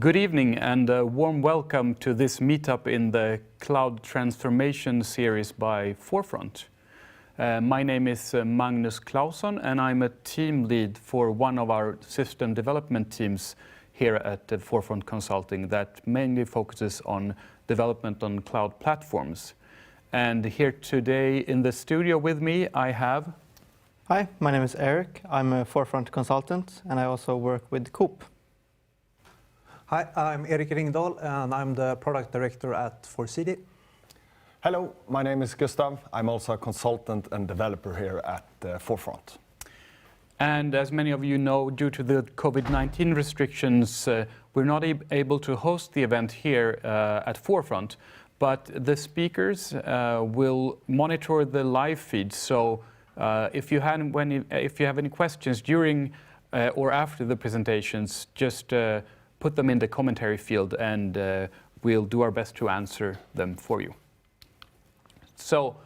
Good evening and a warm welcome to this meetup in the Cloud Transformation series by Forefront. My name is Magnus Clausson and I'm a team lead for one of our system development teams here at Forefront Consulting that mainly focuses on development on cloud platforms. And here today in the studio with me I have... Hi, my name is Eric. I'm a Forefront consultant and I also work with Coops. Hi, I'm Erik Ringdahl and I'm the product director at Foreseeti. Hello, my name is Gustav. I'm also a consultant and developer here at Forefront. And as many of you know, due to the COVID-19 restrictions, we're not able to host the event here at Forefront, but the speakers will monitor the live feed. So if you have any questions during or after the presentations, just put them in the commentary field and we'll do our best to answer them for you. So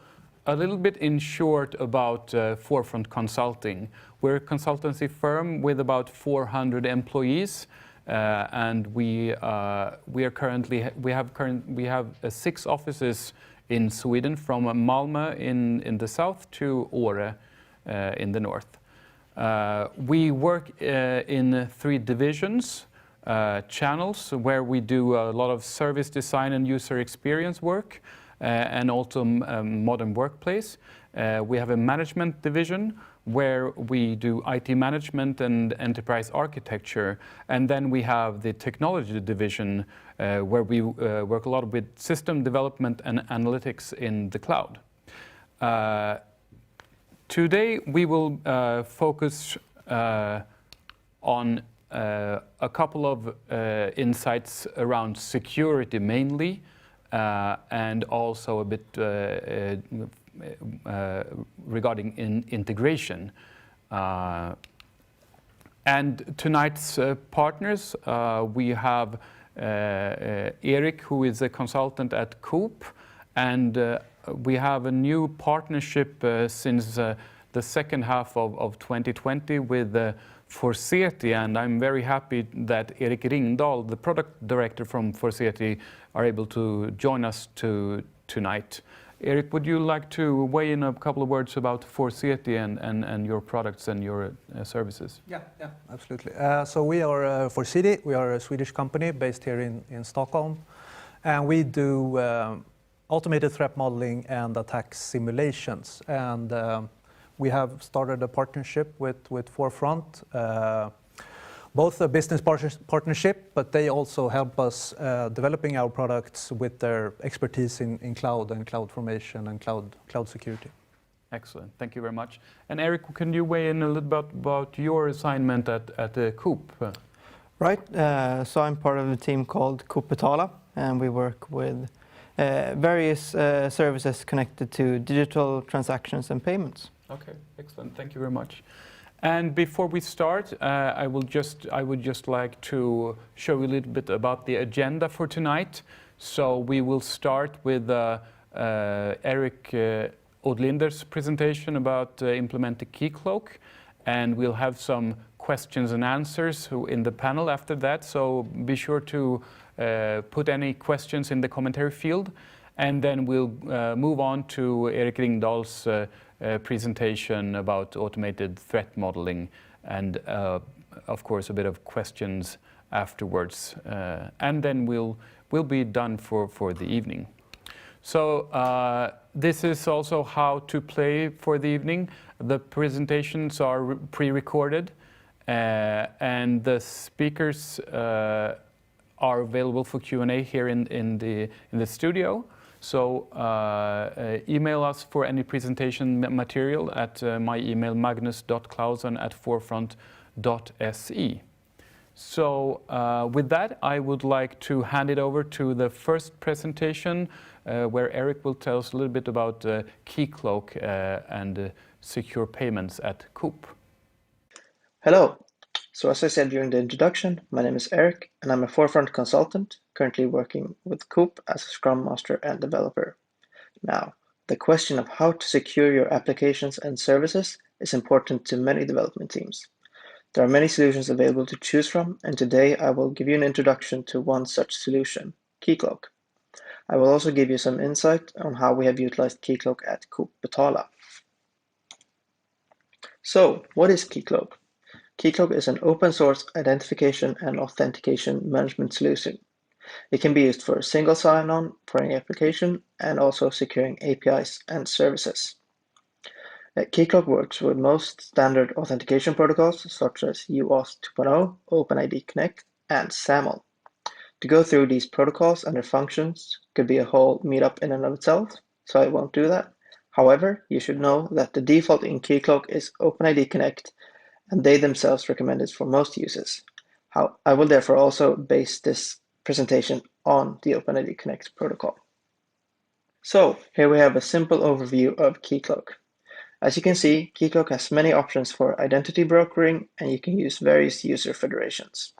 a little bit in short about Forefront Consulting. We're a consultancy firm with about 400 employees and we have 6 offices in Sweden, from Malmö in the south to Åre in the north. We work in 3 divisions, channels, where we do a lot of service design and user experience work, and also modern workplace. We have a management division where we do IT management and enterprise architecture, and then we have the technology division where we work a lot with system development and analytics in the cloud. Today we will focus on a couple of insights around security mainly, and also a bit regarding integration. And tonight's partners, we have Eric, who is a consultant at Coops, and we have a new partnership since the second half of 2020 with Foreseeti, and I'm very happy that Erik Ringdahl, the product director from Foreseeti, are able to join us tonight. Eric, would you like to weigh in a couple of words about Foreseeti and your products and your services? Yeah, absolutely. So we are Foreseeti. We are a Swedish company based here in Stockholm, and we do automated threat modeling and attack simulations. And we have started a partnership with Forefront, both a business partnership, but they also help us developing our products with their expertise in cloud and cloud formation and cloud security. Excellent, thank you very much. And Eric, can you weigh in a little bit about your assignment at the Coops? Right, so I'm part of a team called Coops Betala, and we work with various services connected to digital transactions and payments. Okay, excellent. Thank you very much. And before we start, I would just like to show you a little bit about the agenda for tonight. So we will start with Eric Odlinder's presentation about implementing Keycloak, and we'll have some questions and answers in the panel after that. So be sure to put any questions in the commentary field, and then we'll move on to Erik Ringdahl's presentation about automated threat modeling, and of course a bit of questions afterwards, and then we'll be done for the evening. So this is also how to play for the evening. The presentations are pre-recorded, and the speakers are available for Q&A here in the studio. So email us for any presentation material at my email magnus.clausen@forefront.se. So with that, I would like to hand it over to the first presentation where Eric will tell us a little bit about Keycloak and secure payments at Coops. Hello. So as I said during the introduction, my name is Eric and I'm a Forefront consultant, currently working with Coops as a Scrum Master and developer. Now, the question of how to secure your applications and services is important to many development teams. There are many solutions available to choose from, and today I will give you an introduction to one such solution, Keycloak. I will also give you some insight on how we have utilized Keycloak at Coop Betala. So, what is Keycloak? Keycloak is an open source identification and authentication management solution. It can be used for single sign-on for any application and also securing APIs and services. Keycloak works with most standard authentication protocols such as UAuth 2.0, OpenID Connect, and SAML. To go through these protocols and their functions could be a whole meetup in and of itself, so I won't do that. However, you should know that the default in Keycloak is OpenID Connect, and they themselves recommend it for most uses. I will therefore also base this presentation on the OpenID Connect protocol. So here we have a simple overview of Keycloak. As you can see, Keycloak has many options for identity brokering, and you can use various user federations.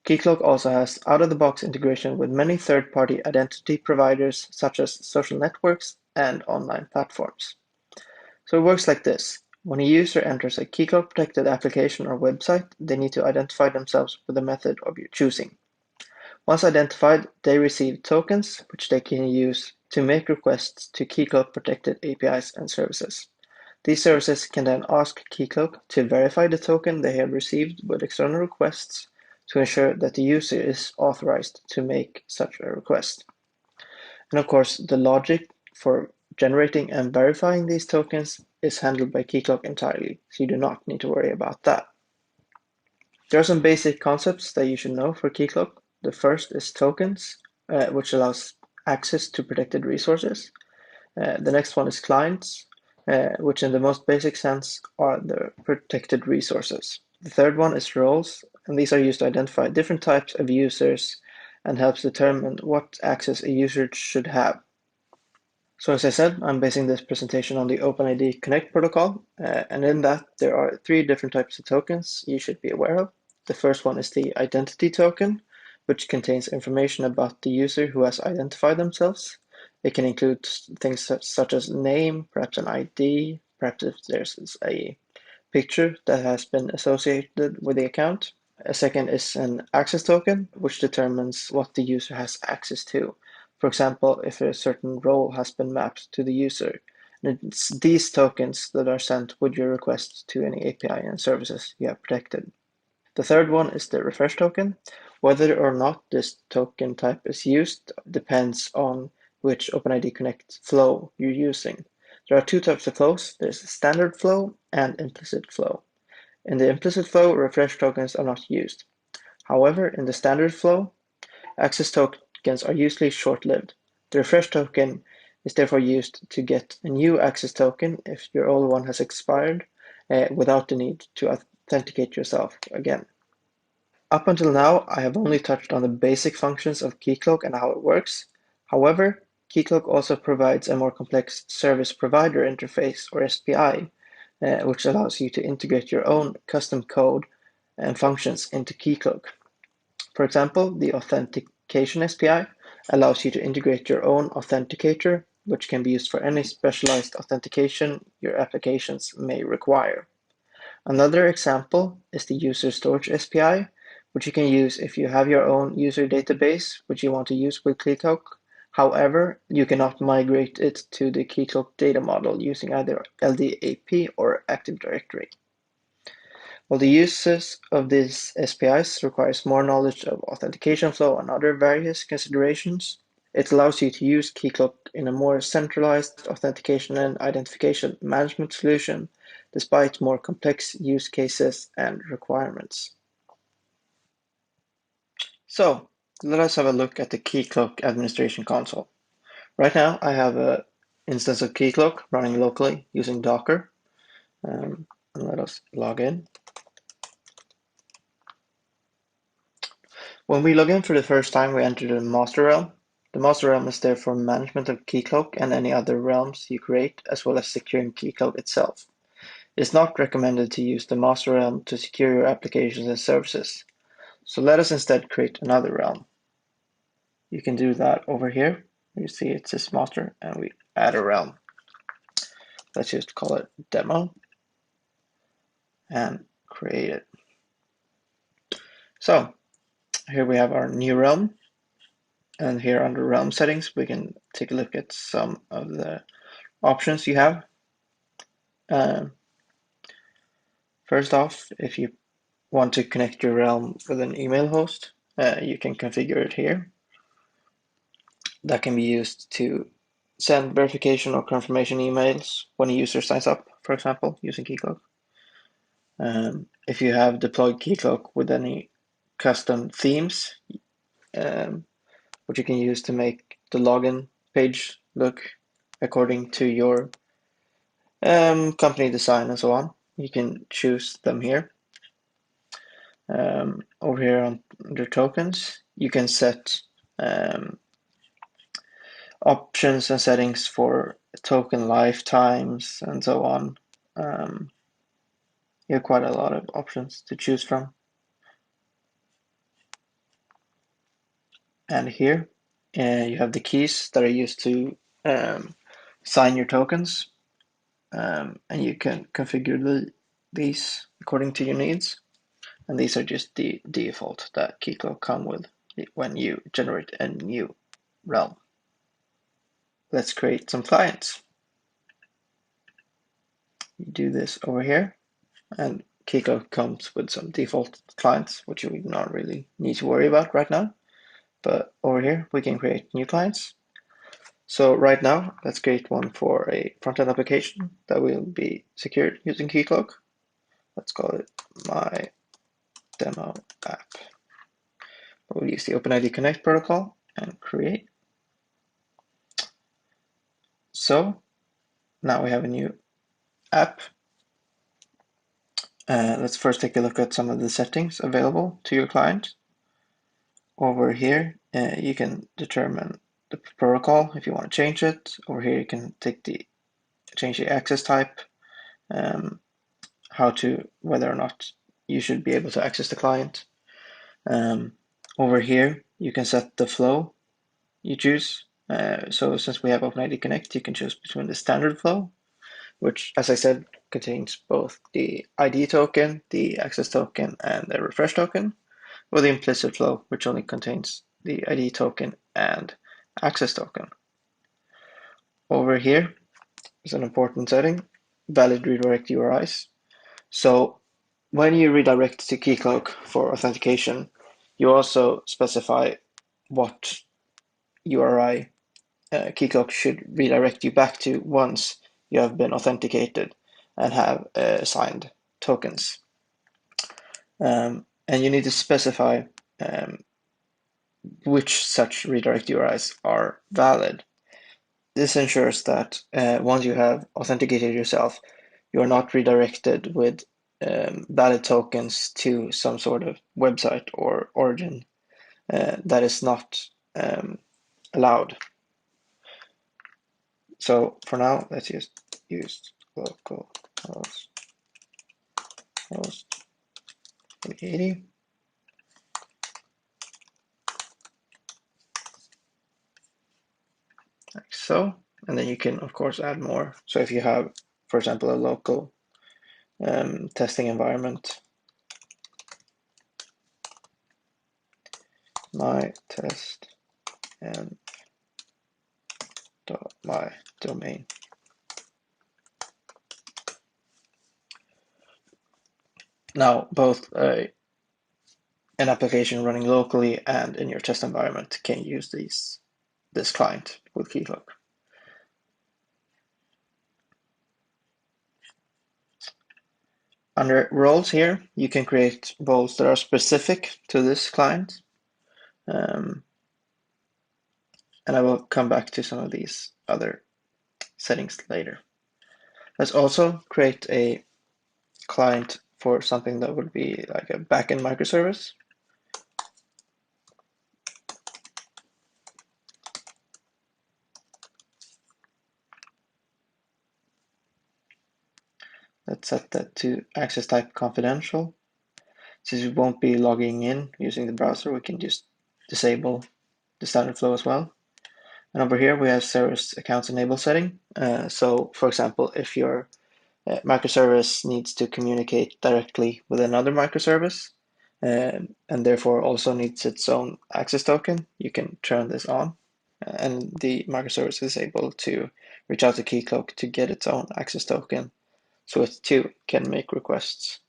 Keycloak also has out-of-the-box integration with many third-party identity providers such as social networks and online platforms. So it works like this. When a user enters a Keycloak-protected application or website, they need to identify themselves with a method of your choosing. Once identified, they receive tokens, which they can use to make requests to Keycloak-protected APIs and services. These services can then ask Keycloak to verify the token they have received with external requests to ensure that the user is authorized to make such a request. And of course, the logic for generating and verifying these tokens is handled by Keycloak entirely, so you do not need to worry about that. There are some basic concepts that you should know for Keycloak. The first is tokens, which allows access to protected resources. The next one is clients, which in the most basic sense are the protected resources. The third one is roles, and these are used to identify different types of users and helps determine what access a user should have. So as I said, I'm basing this presentation on the OpenID Connect protocol, and in that there are 3 different types of tokens you should be aware of. The first one is the identity token, which contains information about the user who has identified themselves. It can include things such as name, perhaps an ID, perhaps if there's a picture that has been associated with the account. A second is an access token, which determines what the user has access to. For example, if a certain role has been mapped to the user. And it's these tokens that are sent with your request to any API and services you have protected. The third one is the refresh token. Whether or not this token type is used depends on which OpenID Connect flow you're using. There are 2 types of flows. There's standard flow and implicit flow. In the implicit flow, refresh tokens are not used. However, in the standard flow, access tokens are usually short-lived. The refresh token is therefore used to get a new access token if your old one has expired without the need to authenticate yourself again. Up until now, I have only touched on the basic functions of Keycloak and how it works. However, Keycloak also provides a more complex service provider interface, or SPI, which allows you to integrate your own custom code and functions into Keycloak. For example, the authentication SPI allows you to integrate your own authenticator, which can be used for any specialized authentication your applications may require. Another example is the user storage SPI, which you can use if you have your own user database, which you want to use with Keycloak. However, you cannot migrate it to the Keycloak data model using either LDAP or Active Directory. While the uses of these SPIs requires more knowledge of authentication flow and other various considerations, it allows you to use Keycloak in a more centralized authentication and identification management solution, despite more complex use cases and requirements. So, let us have a look at the Keycloak administration console. Right now, I have an instance of Keycloak running locally using Docker. And let us log in. When we log in for the first time, we enter the master realm. The master realm is there for management of Keycloak and any other realms you create, as well as securing Keycloak itself. It's not recommended to use the master realm to secure your applications and services. So let us instead create another realm. You can do that over here. You see it says master, and we add a realm. Let's just call it demo and create it. So here we have our new realm, and here under realm settings we can take a look at some of the options you have. First off, if you want to connect your realm with an email host, you can configure it here. That can be used to send verification or confirmation emails when a user signs up, for example, using Keycloak. If you have deployed Keycloak with any custom themes, which you can use to make the login page look according to your company design and so on, you can choose them here. Over here under tokens, you can set options and settings for token lifetimes and so on. You have quite a lot of options to choose from. And here you have the keys that are used to sign your tokens, and you can configure these according to your needs. And these are just the default that Keycloak come with when you generate a new realm. Let's create some clients. You do this over here, and Keycloak comes with some default clients, which we not really need to worry about right now. But over here, we can create new clients. So right now, let's create one for a front-end application that will be secured using Keycloak. Let's call it my demo app. We'll use the OpenID Connect protocol and create. So now we have a new app. Let's first take a look at some of the settings available to your client. Over here, you can determine the protocol if you want to change it. Over here, you can change the access type, whether or not you should be able to access the client. Over here, you can set the flow you choose. So since we have OpenID Connect, you can choose between the standard flow, which, as I said, contains both the ID token, the access token, and the refresh token, or the implicit flow, which only contains the ID token and access token. Over here is an important setting, valid redirect URIs. So when you redirect to Keycloak for authentication, you also specify what URI Keycloak should redirect you back to once you have been authenticated and have signed tokens. And you need to specify which such redirect URIs are valid. This ensures that once you have authenticated yourself, you are not redirected with valid tokens to some sort of website or origin that is not allowed. So for now, let's just use localhost 80. Like so. And then you can, of course, add more. So if you have, for example, a local testing environment, my test and my domain. Now, both an application running locally and in your test environment can use this client with Keycloak. Under roles here, you can create roles that are specific to this client. And I will come back to some of these other settings later. Let's also create a client for something that would be like a backend microservice. Let's set that to access type confidential. Since we won't be logging in using the browser, we can just disable the standard flow as well. And over here we have service accounts enable setting. So for example, if you're microservice needs to communicate directly with another microservice, and therefore also needs its own access token. You can turn this on, and the microservice is able to reach out to Keycloak to get its own access token, so it too can make requests.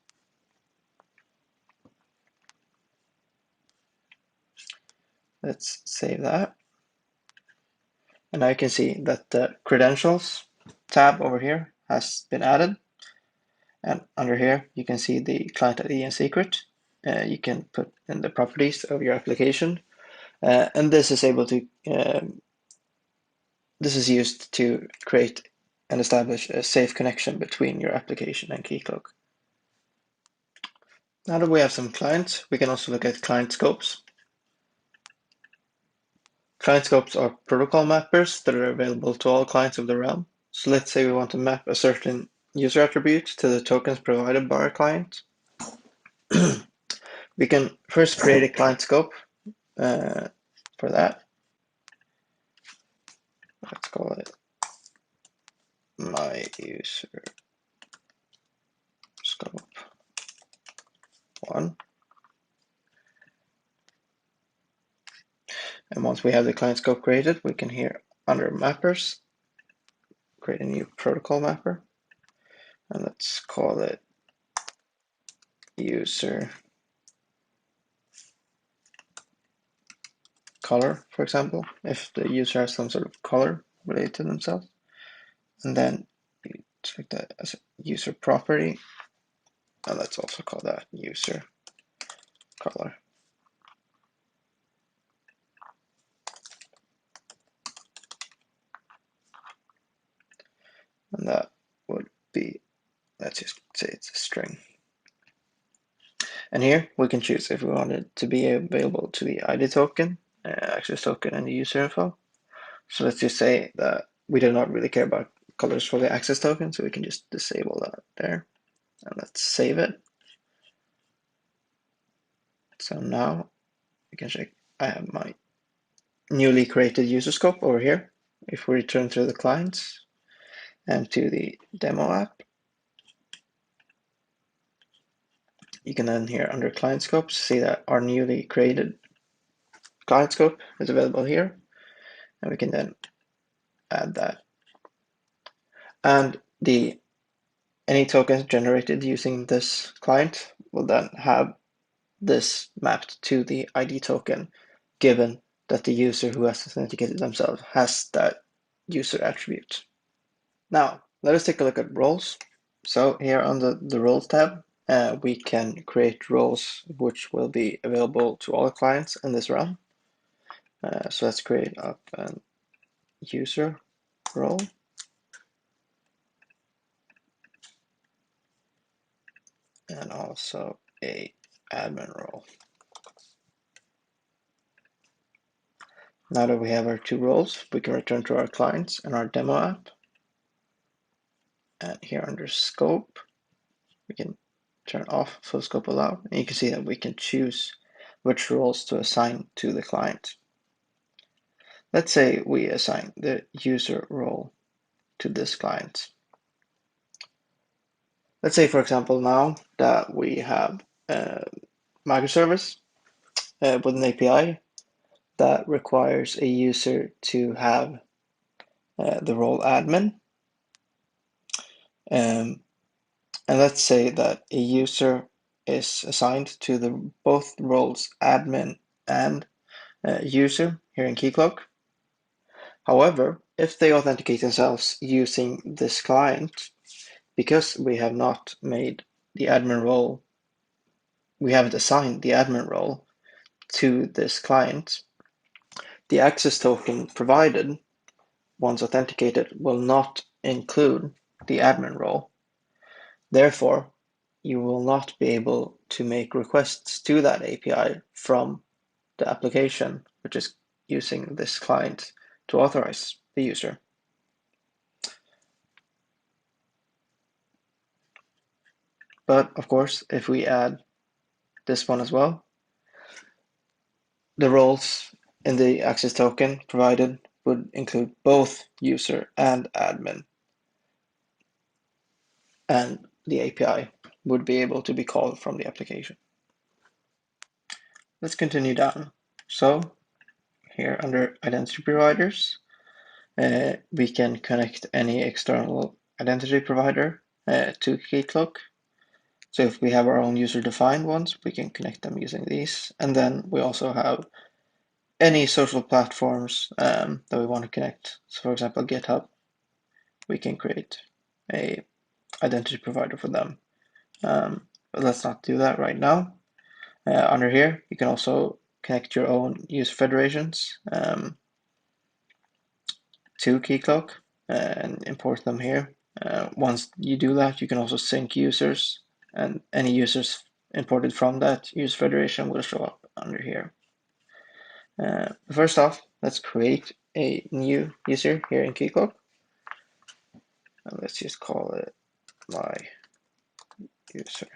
Let's save that. And now you can see that the credentials tab over here has been added. And under here, you can see the client ID and secret. You can put in the properties of your application. And this is able to, this is used to create and establish a safe connection between your application and Keycloak. Now that we have some clients, we can also look at client scopes. Client scopes are protocol mappers that are available to all clients of the realm. So let's say we want to map a certain user attribute to the tokens provided by our client. We can first create a client scope for that. Let's call it my user scope 1. And once we have the client scope created, we can here under mappers create a new protocol mapper, and let's call it user color, for example, if the user has some sort of color related to themselves. And then you select that as a user property, and let's also call that user color. And that would be, let's just say it's a string. And here we can choose if we want it to be available to the ID token, access token, and the user info. So let's just say that we do not really care about colors for the access token, so we can just disable that there. And let's save it. So now we can check, I have my newly created user scope over here. If we return to the clients and to the demo app, you can then here under client scopes see that our newly created client scope is available here, and we can then add that. And any tokens generated using this client will then have this mapped to the ID token, given that the user who has authenticated themselves has that user attribute. Now, let us take a look at roles. So here under the roles tab, we can create roles which will be available to all clients in this realm. So let's create up a user role. And also a admin role. Now that we have our two roles, we can return to our clients and our demo app. And here under scope, we can turn off full scope allow. And you can see that we can choose which roles to assign to the client. Let's say we assign the user role to this client. Let's say, for example, now that we have a microservice with an API that requires a user to have the role admin. And let's say that a user is assigned to both roles admin and user here in Keycloak. However, if they authenticate themselves using this client, because we have not made the admin role, we haven't assigned the admin role to this client, the access token provided once authenticated will not include the admin role. Therefore, you will not be able to make requests to that API from the application, which is using this client to authorize the user. But of course, if we add this one as well, the roles in the access token provided would include both user and admin. and the API would be able to be called from the application. Let's continue down. So here under identity providers, we can connect any external identity provider to Keycloak. So if we have our own user-defined ones, we can connect them using these. And then we also have any social platforms that we want to connect. So for example, GitHub, we can create a identity provider for them. But let's not do that right now. Under here, you can also connect your own user federations to Keycloak and import them here. Once you do that, you can also sync users, and any users imported from that user federation will show up under here. First off, let's create a new user here in Keycloak. And let's just call it my user.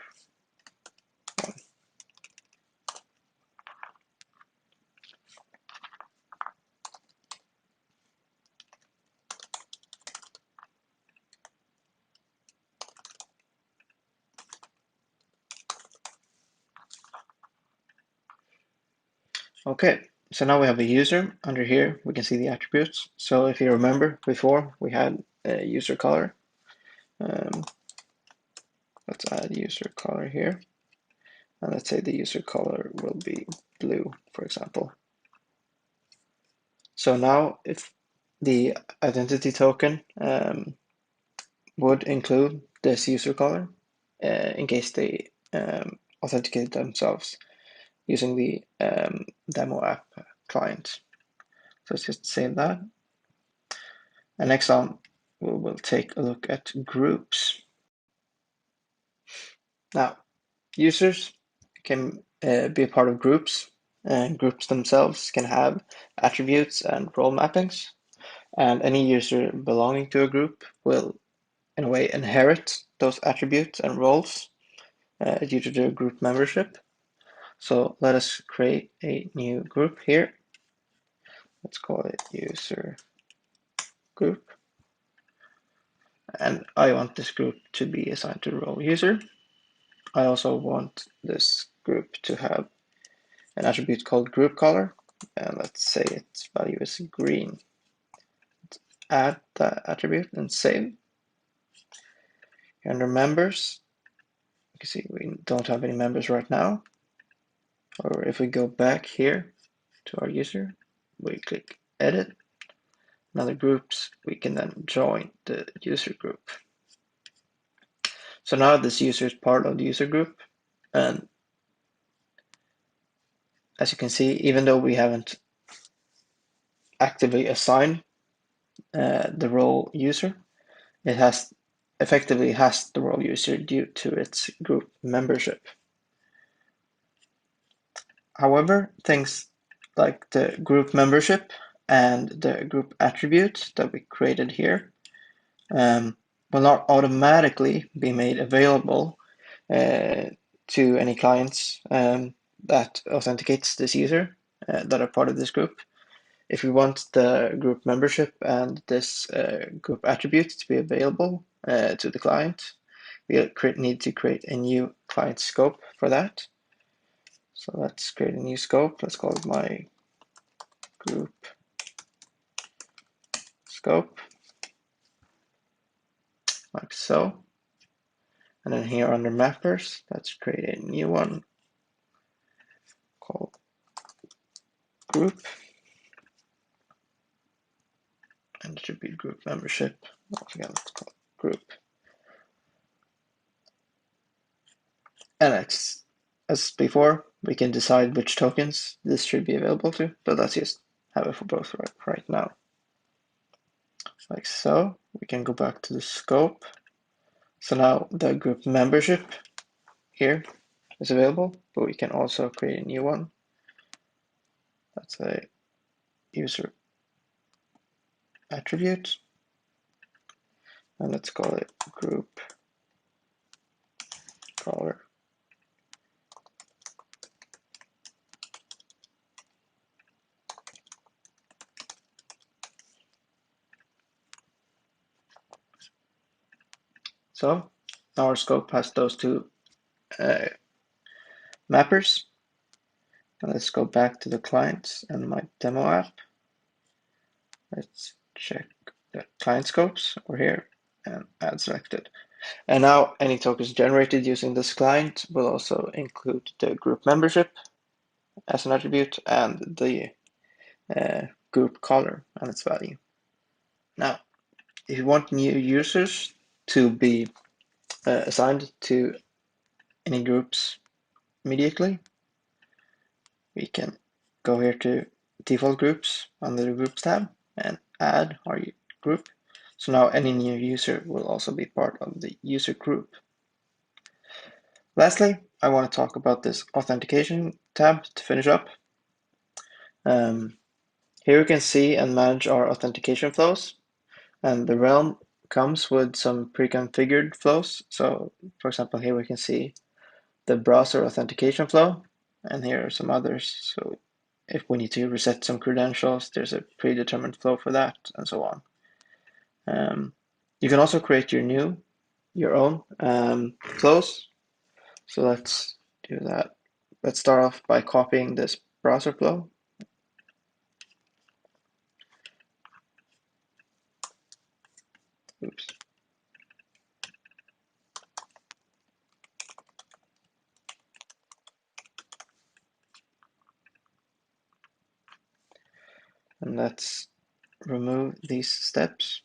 Okay, so now we have a user. Under here, we can see the attributes. So if you remember before, we had a user color. Let's add user color here. And let's say the user color will be blue, for example. So now if the identity token would include this user color in case they authenticate themselves using the demo app client. So let's just save that. And next on, we will take a look at groups. Now, users can be a part of groups, and groups themselves can have attributes and role mappings. And any user belonging to a group will, in a way, inherit those attributes and roles due to their group membership. So let us create a new group here. Let's call it user group. And I want this group to be assigned to role user. I also want this group to have an attribute called group color. And let's say its value is green. Let's add that attribute and save. Under members, you can see we don't have any members right now. Or if we go back here to our user, we click edit. Another groups, we can then join the user group. So now this user is part of the user group, and as you can see, even though we haven't actively assigned the role user, it has effectively has the role user due to its group membership. However, things like the group membership and the group attribute that we created here will not automatically be made available to any clients that authenticates this user that are part of this group. If we want the group membership and this group attribute to be available to the client, we need to create a new client scope for that. So let's create a new scope. Let's call it my group scope, like so. And then here under mappers, let's create a new one called group. And it should be group membership. Again, let's call it group. And it's, as before, we can decide which tokens this should be available to, but let's just have it for both right now. Like so. We can go back to the scope. So now the group membership here is available, but we can also create a new one. That's a user attribute. And let's call it group color. So Our scope has those two mappers. And let's go back to the clients and my demo app. Let's check the client scopes over here and add selected. And now any tokens generated using this client will also include the group membership as an attribute and the group color and its value. Now, if you want new users to be assigned to any groups immediately, we can go here to default groups under the groups tab and add our group. So now any new user will also be part of the user group. Lastly, I want to talk about this authentication tab to finish up. Here we can see and manage our authentication flows, and the realm comes with some pre-configured flows. So for example, here we can see the browser authentication flow, and here are some others. So if we need to reset some credentials, there's a predetermined flow for that, and so on. You can also create your own flows. So let's do that. Let's start off by copying this browser flow. Oops. And let's remove these steps.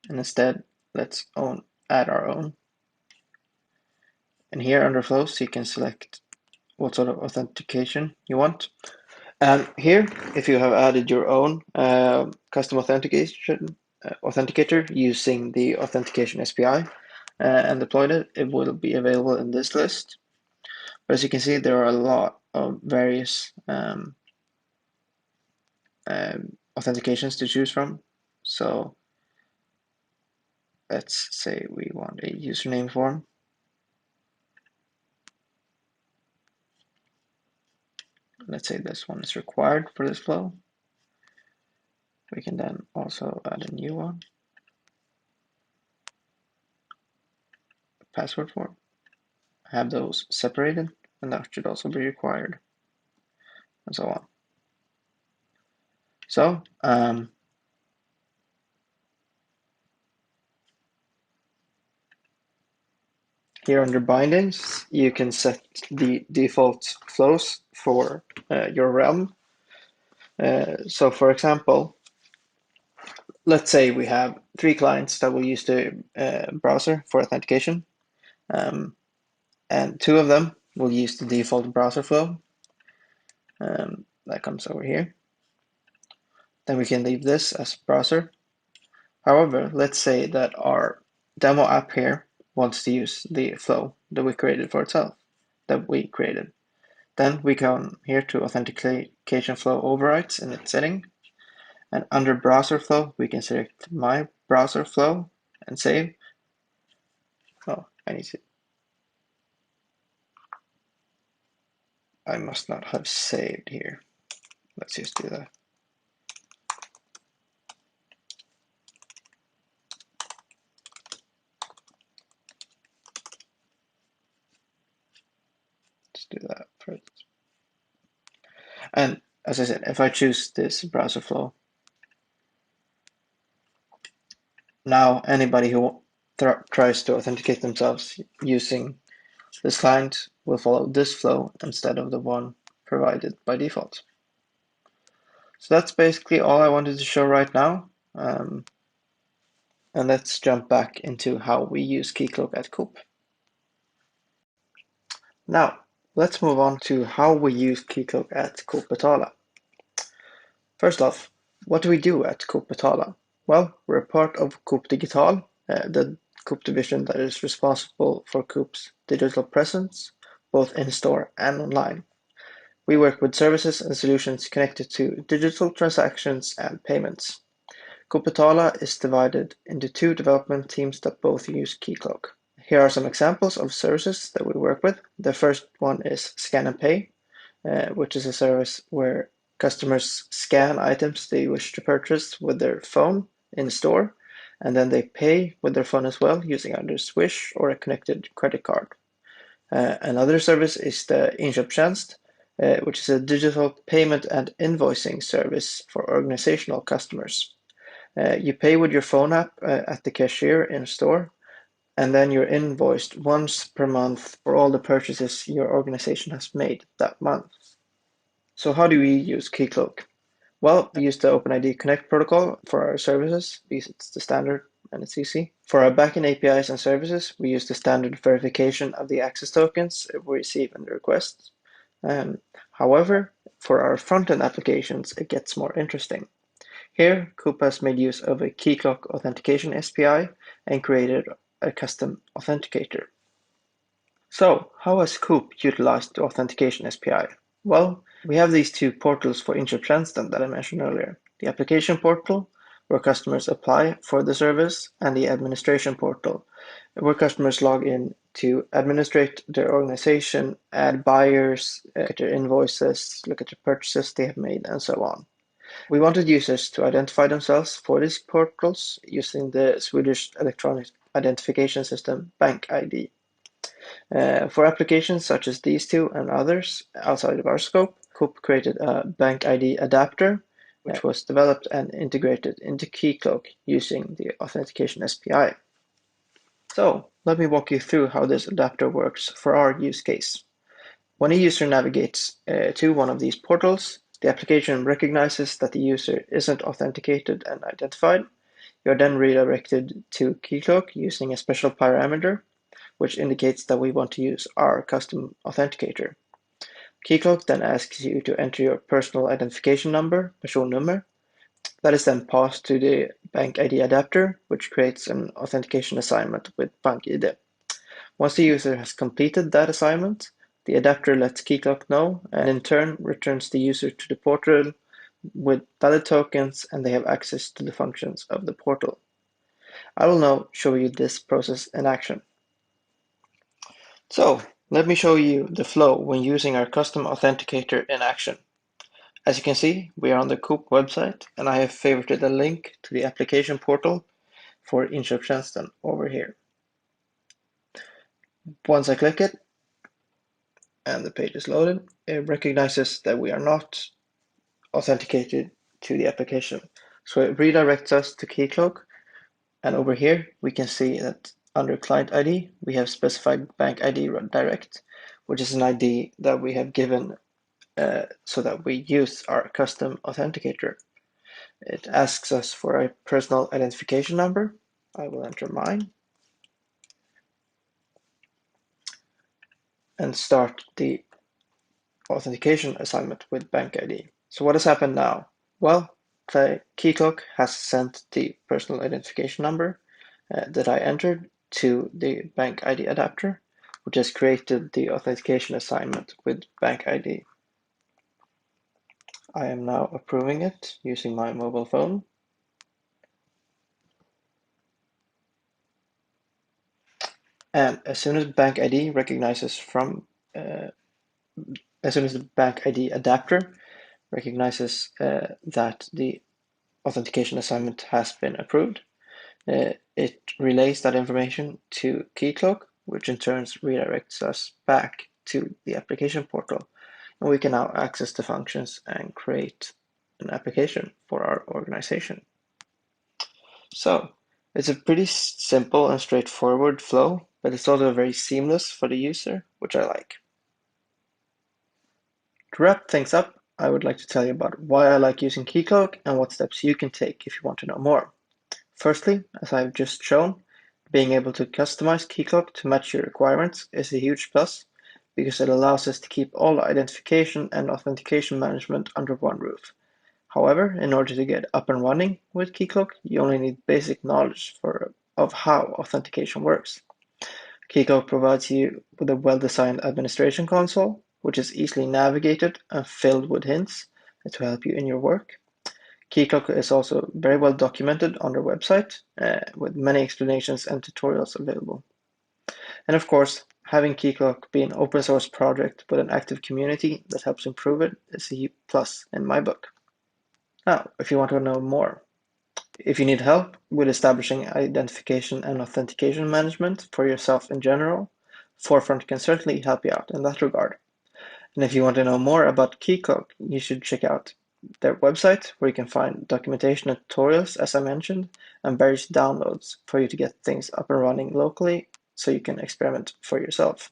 And instead, let's add our own. And here under flows, you can select what sort of authentication you want. And here, if you have added your own custom authenticator using the authentication SPI and deployed it, it will be available in this list. But as you can see, there are a lot of various authentications to choose from. So let's say we want a username form. Let's say this one is required for this flow. We can then also add a new one. Password form. Have those separated, and that should also be required, and so on. So here under bindings, you can set the default flows for your realm. So for example, let's say we have 3 clients that will use the browser for authentication, and 2 of them will use the default browser flow. That comes over here. Then we can leave this as browser. However, let's say that our demo app here wants to use the flow that we created for itself, that we created. Then we come here to authentication flow overrides in its setting. And under browser flow, we can select my browser flow and save. Oh, I must not have saved here. Let's just do that. Let's do that first. And as I said, if I choose this browser flow, now anybody who tries to authenticate themselves using this client will follow this flow instead of the one provided by default. So that's basically all I wanted to show right now. And let's jump back into how we use Keycloak at Coop. Now, let's move on to how we use Keycloak at Coop Betala. First off, what do we do at Coop Betala? Well, we're a part of Coop Digital, the Coop division that is responsible for Coop's digital presence, both in-store and online. We work with services and solutions connected to digital transactions and payments. Coop Betala is divided into 2 development teams that both use Keycloak. Here are some examples of services that we work with. The first one is Scan and Pay, which is a service where Customers scan items they wish to purchase with their phone in the store, and then they pay with their phone as well using either Swish or a connected credit card. Another service is the inköpstjänst, which is a digital payment and invoicing service for organizational customers. You pay with your phone app at the cashier in a store, and then you're invoiced once per month for all the purchases your organization has made that month. So how do we use Keycloak? Well, we use the OpenID Connect protocol for our services because it's the standard and it's easy. For our backend APIs and services, we use the standard verification of the access tokens we receive in the request. However, for our front-end applications, it gets more interesting. Here, Coop has made use of a Keycloak authentication SPI and created a custom authenticator. So, how has Coop utilized the authentication SPI? Well, we have these two portals for inköpstjänsten that I mentioned earlier. The application portal, where customers apply for the service, and the administration portal, where customers log in to administrate their organization, add buyers, look at their invoices, look at the purchases they have made, and so on. We wanted users to identify themselves for these portals using the Swedish electronic identification system BankID. For applications such as these two and others outside of our scope, Coop created a BankID adapter, which was developed and integrated into Keycloak using the authentication SPI. So let me walk you through how this adapter works for our use case. When a user navigates to one of these portals, the application recognizes that the user isn't authenticated and identified. You are then redirected to Keycloak using a special parameter, which indicates that we want to use our custom authenticator. Keycloak then asks you to enter your personal identification number, personnummer. That is then passed to the BankID adapter, which creates an authentication assignment with BankID. Once the user has completed that assignment, the adapter lets Keycloak know and in turn returns the user to the portal with valid tokens, and they have access to the functions of the portal. I will now show you this process in action. So let me show you the flow when using our custom authenticator in action. As you can see, we are on the Coop website, and I have favorited a link to the application portal for inköpstjänsten over here. Once I click it, and the page is loaded, it recognizes that we are not authenticated to the application. So it redirects us to Keycloak, and over here we can see that under client ID we have specified BankID direct, which is an ID that we have given so that we use our custom authenticator. It asks us for a personal identification number. I will enter mine and start the authentication assignment with BankID. So what has happened now? Well, Keycloak has sent the personal identification number that I entered to the BankID adapter, which has created the authentication assignment with BankID. I am now approving it using my mobile phone. And as soon as BankID recognizes as soon as the BankID adapter recognizes that the authentication assignment has been approved, it relays that information to Keycloak, which in turn redirects us back to the application portal. And we can now access the functions and create an application for our organization. So it's a pretty simple and straightforward flow, but it's also very seamless for the user, which I like. To wrap things up, I would like to tell you about why I like using Keycloak and what steps you can take if you want to know more. Firstly, as I've just shown, being able to customize Keycloak to match your requirements is a huge plus because it allows us to keep all identification and authentication management under one roof. However, in order to get up and running with Keycloak, you only need basic knowledge of how authentication works. Keycloak provides you with a well-designed administration console, which is easily navigated and filled with hints to help you in your work. Keycloak is also very well documented on their website with many explanations and tutorials available. And of course, having Keycloak be an open source project with an active community that helps improve it is a plus in my book. Now, if you want to know more, if you need help with establishing identification and authentication management for yourself in general, Forefront can certainly help you out in that regard. And if you want to know more about Keycloak, you should check out their website, where you can find documentation and tutorials, as I mentioned, and various downloads for you to get things up and running locally so you can experiment for yourself.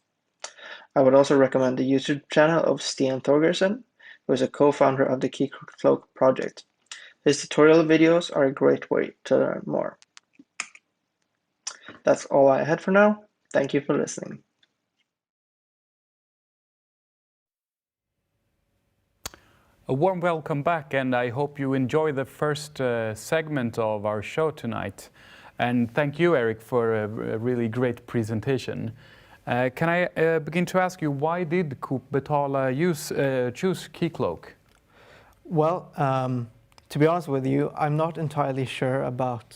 I would also recommend the YouTube channel of Stian Thorgersen, who is a co-founder of the Keycloak project. His tutorial videos are a great way to learn more. That's all I had for now. Thank you for listening. A warm welcome back, and I hope you enjoy the first segment of our show tonight. And thank you, Eric, for a really great presentation. Can I begin to ask you, why did Coop Betala choose Keycloak? Well, to be honest with you, I'm not entirely sure about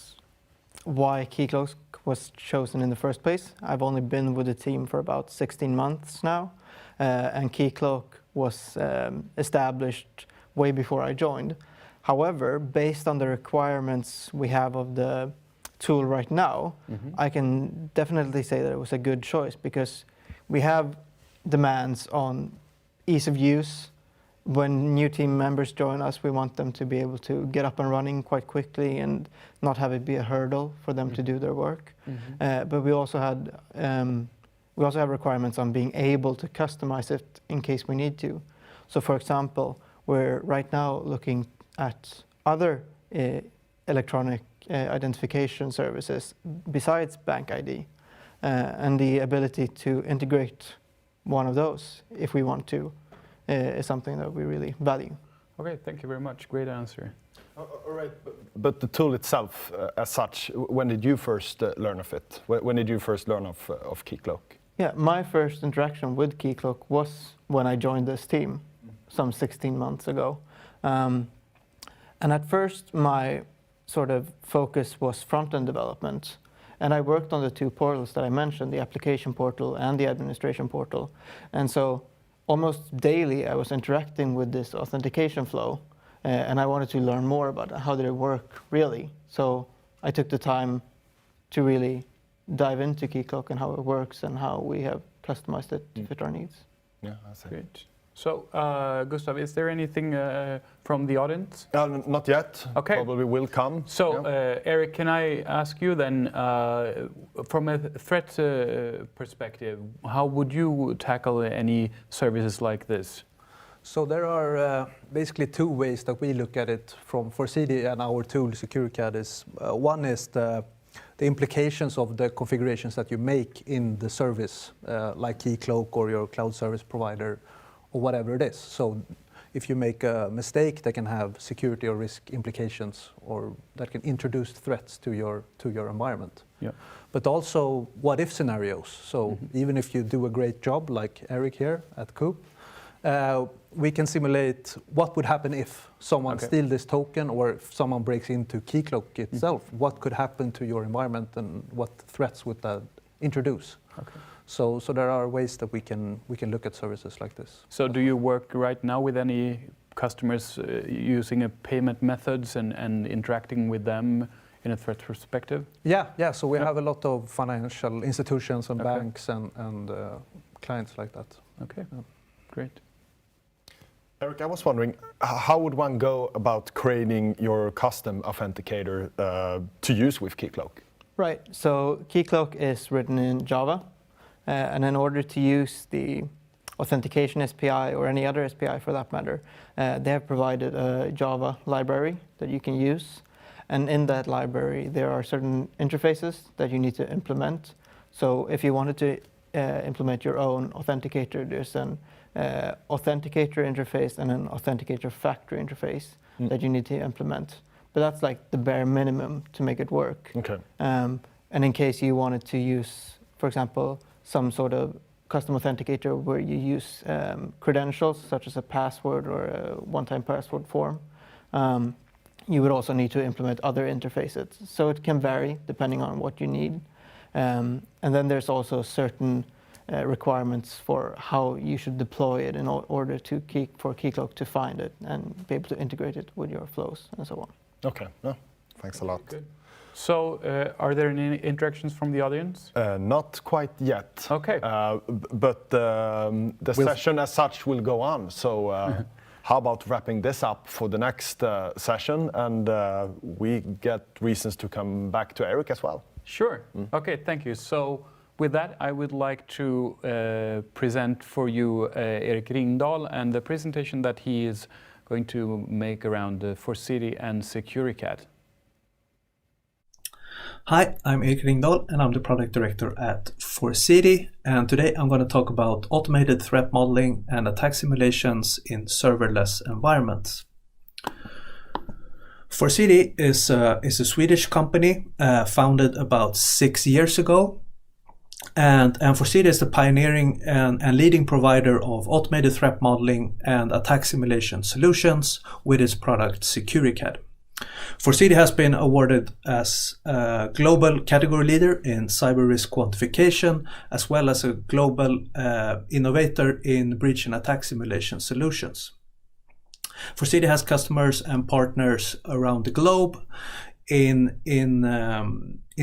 why Keycloak was chosen in the first place. I've only been with the team for about 16 months now, and Keycloak was established way before I joined. However, based on the requirements we have of the tool right now, I can definitely say that it was a good choice, because we have demands on ease of use. When new team members join us, we want them to be able to get up and running quite quickly and not have it be a hurdle for them to do their work. But we also have requirements on being able to customize it in case we need to. So, for example, we're right now looking at other electronic identification services besides Bank ID, and the ability to integrate one of those if we want to is something that we really value. Okay, thank you very much. Great answer. All right, but the tool itself, as such, when did you first learn of it? When did you first learn of Keycloak? Yeah, my first interaction with Keycloak was when I joined this team some 16 months ago. And at first, my sort of focus was front-end development. And I worked on the two portals that I mentioned, the application portal and the administration portal. And so almost daily, I was interacting with this authentication flow. And I wanted to learn more about how did it work really. So I took the time to really dive into Keycloak and how it works and how we have customized it to fit our needs. Yeah, I see. Great. So, Gustav, is there anything from the audience? Not yet. Okay. Probably will come. So, yeah. Eric, can I ask you then, from a threat perspective, how would you tackle any services like this? So there are basically two ways that we look at it from Foreseeti and our tool SecureCAD is one is the implications of the configurations that you make in the service, like Keycloak or your cloud service provider or whatever it is. So if you make a mistake, that can have security or risk implications, or that can introduce threats to your environment. Yeah. But also what-if scenarios. So even if you do a great job, like Eric here at Coop, we can simulate what would happen if someone steals this token, or if someone breaks into Keycloak itself. What could happen to your environment, and what threats would that introduce? Okay. So there are ways that we can look at services like this. So do you work right now with any customers using a payment methods and interacting with them in a threat perspective? Yeah. So we have a lot of financial institutions and banks and clients like that. Okay, great. Eric, I was wondering, how would one go about creating your custom authenticator to use with Keycloak? Right, so Keycloak is written in Java, and in order to use the authentication SPI or any other SPI for that matter, they have provided a Java library that you can use. And in that library, there are certain interfaces that you need to implement. So if you wanted to implement your own authenticator, there's an authenticator interface and an authenticator factory interface that you need to implement. But that's like the bare minimum to make it work. Okay. And in case you wanted to use, for example, some sort of custom authenticator where you use credentials such as a password or a one-time password form, you would also need to implement other interfaces. So it can vary depending on what you need. And then there's also certain requirements for how you should deploy it in order for Keycloak to find it and be able to integrate it with your flows and so on. Okay, no, thanks a lot. Good. So, are there any interactions from the audience? Not quite yet. Okay. But the session as such will go on. So how about wrapping this up for the next session, and we get reasons to come back to Eric as well. Sure. Okay, thank you. So with that, I would like to present for you Erik Ringdahl and the presentation that he is going to make around Foreseeti and SecuriCAD. Hi, I'm Erik Ringdahl and I'm the product director at Foreseeti, and today I'm going to talk about automated threat modeling and attack simulations in serverless environments. Foreseeti is a Swedish company founded about 6 years ago, and Foreseeti is the pioneering and leading provider of automated threat modeling and attack simulation solutions with its product SecuriCAD. Foreseeti has been awarded as a global category leader in cyber risk quantification, as well as a global innovator in breach and attack simulation solutions. Foreseeti has customers and partners around the globe in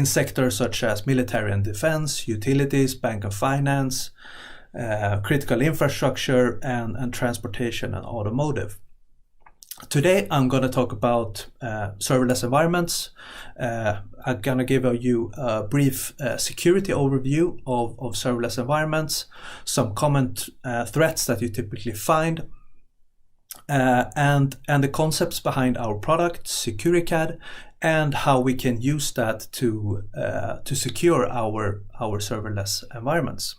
sectors such as military and defense, utilities, bank and finance, critical infrastructure, and transportation and automotive. Today I'm going to talk about serverless environments. I'm going to give you a brief security overview of serverless environments, some common threats that you typically find, and the concepts behind our product, SecuriCAD, and how we can use that to secure our serverless environments.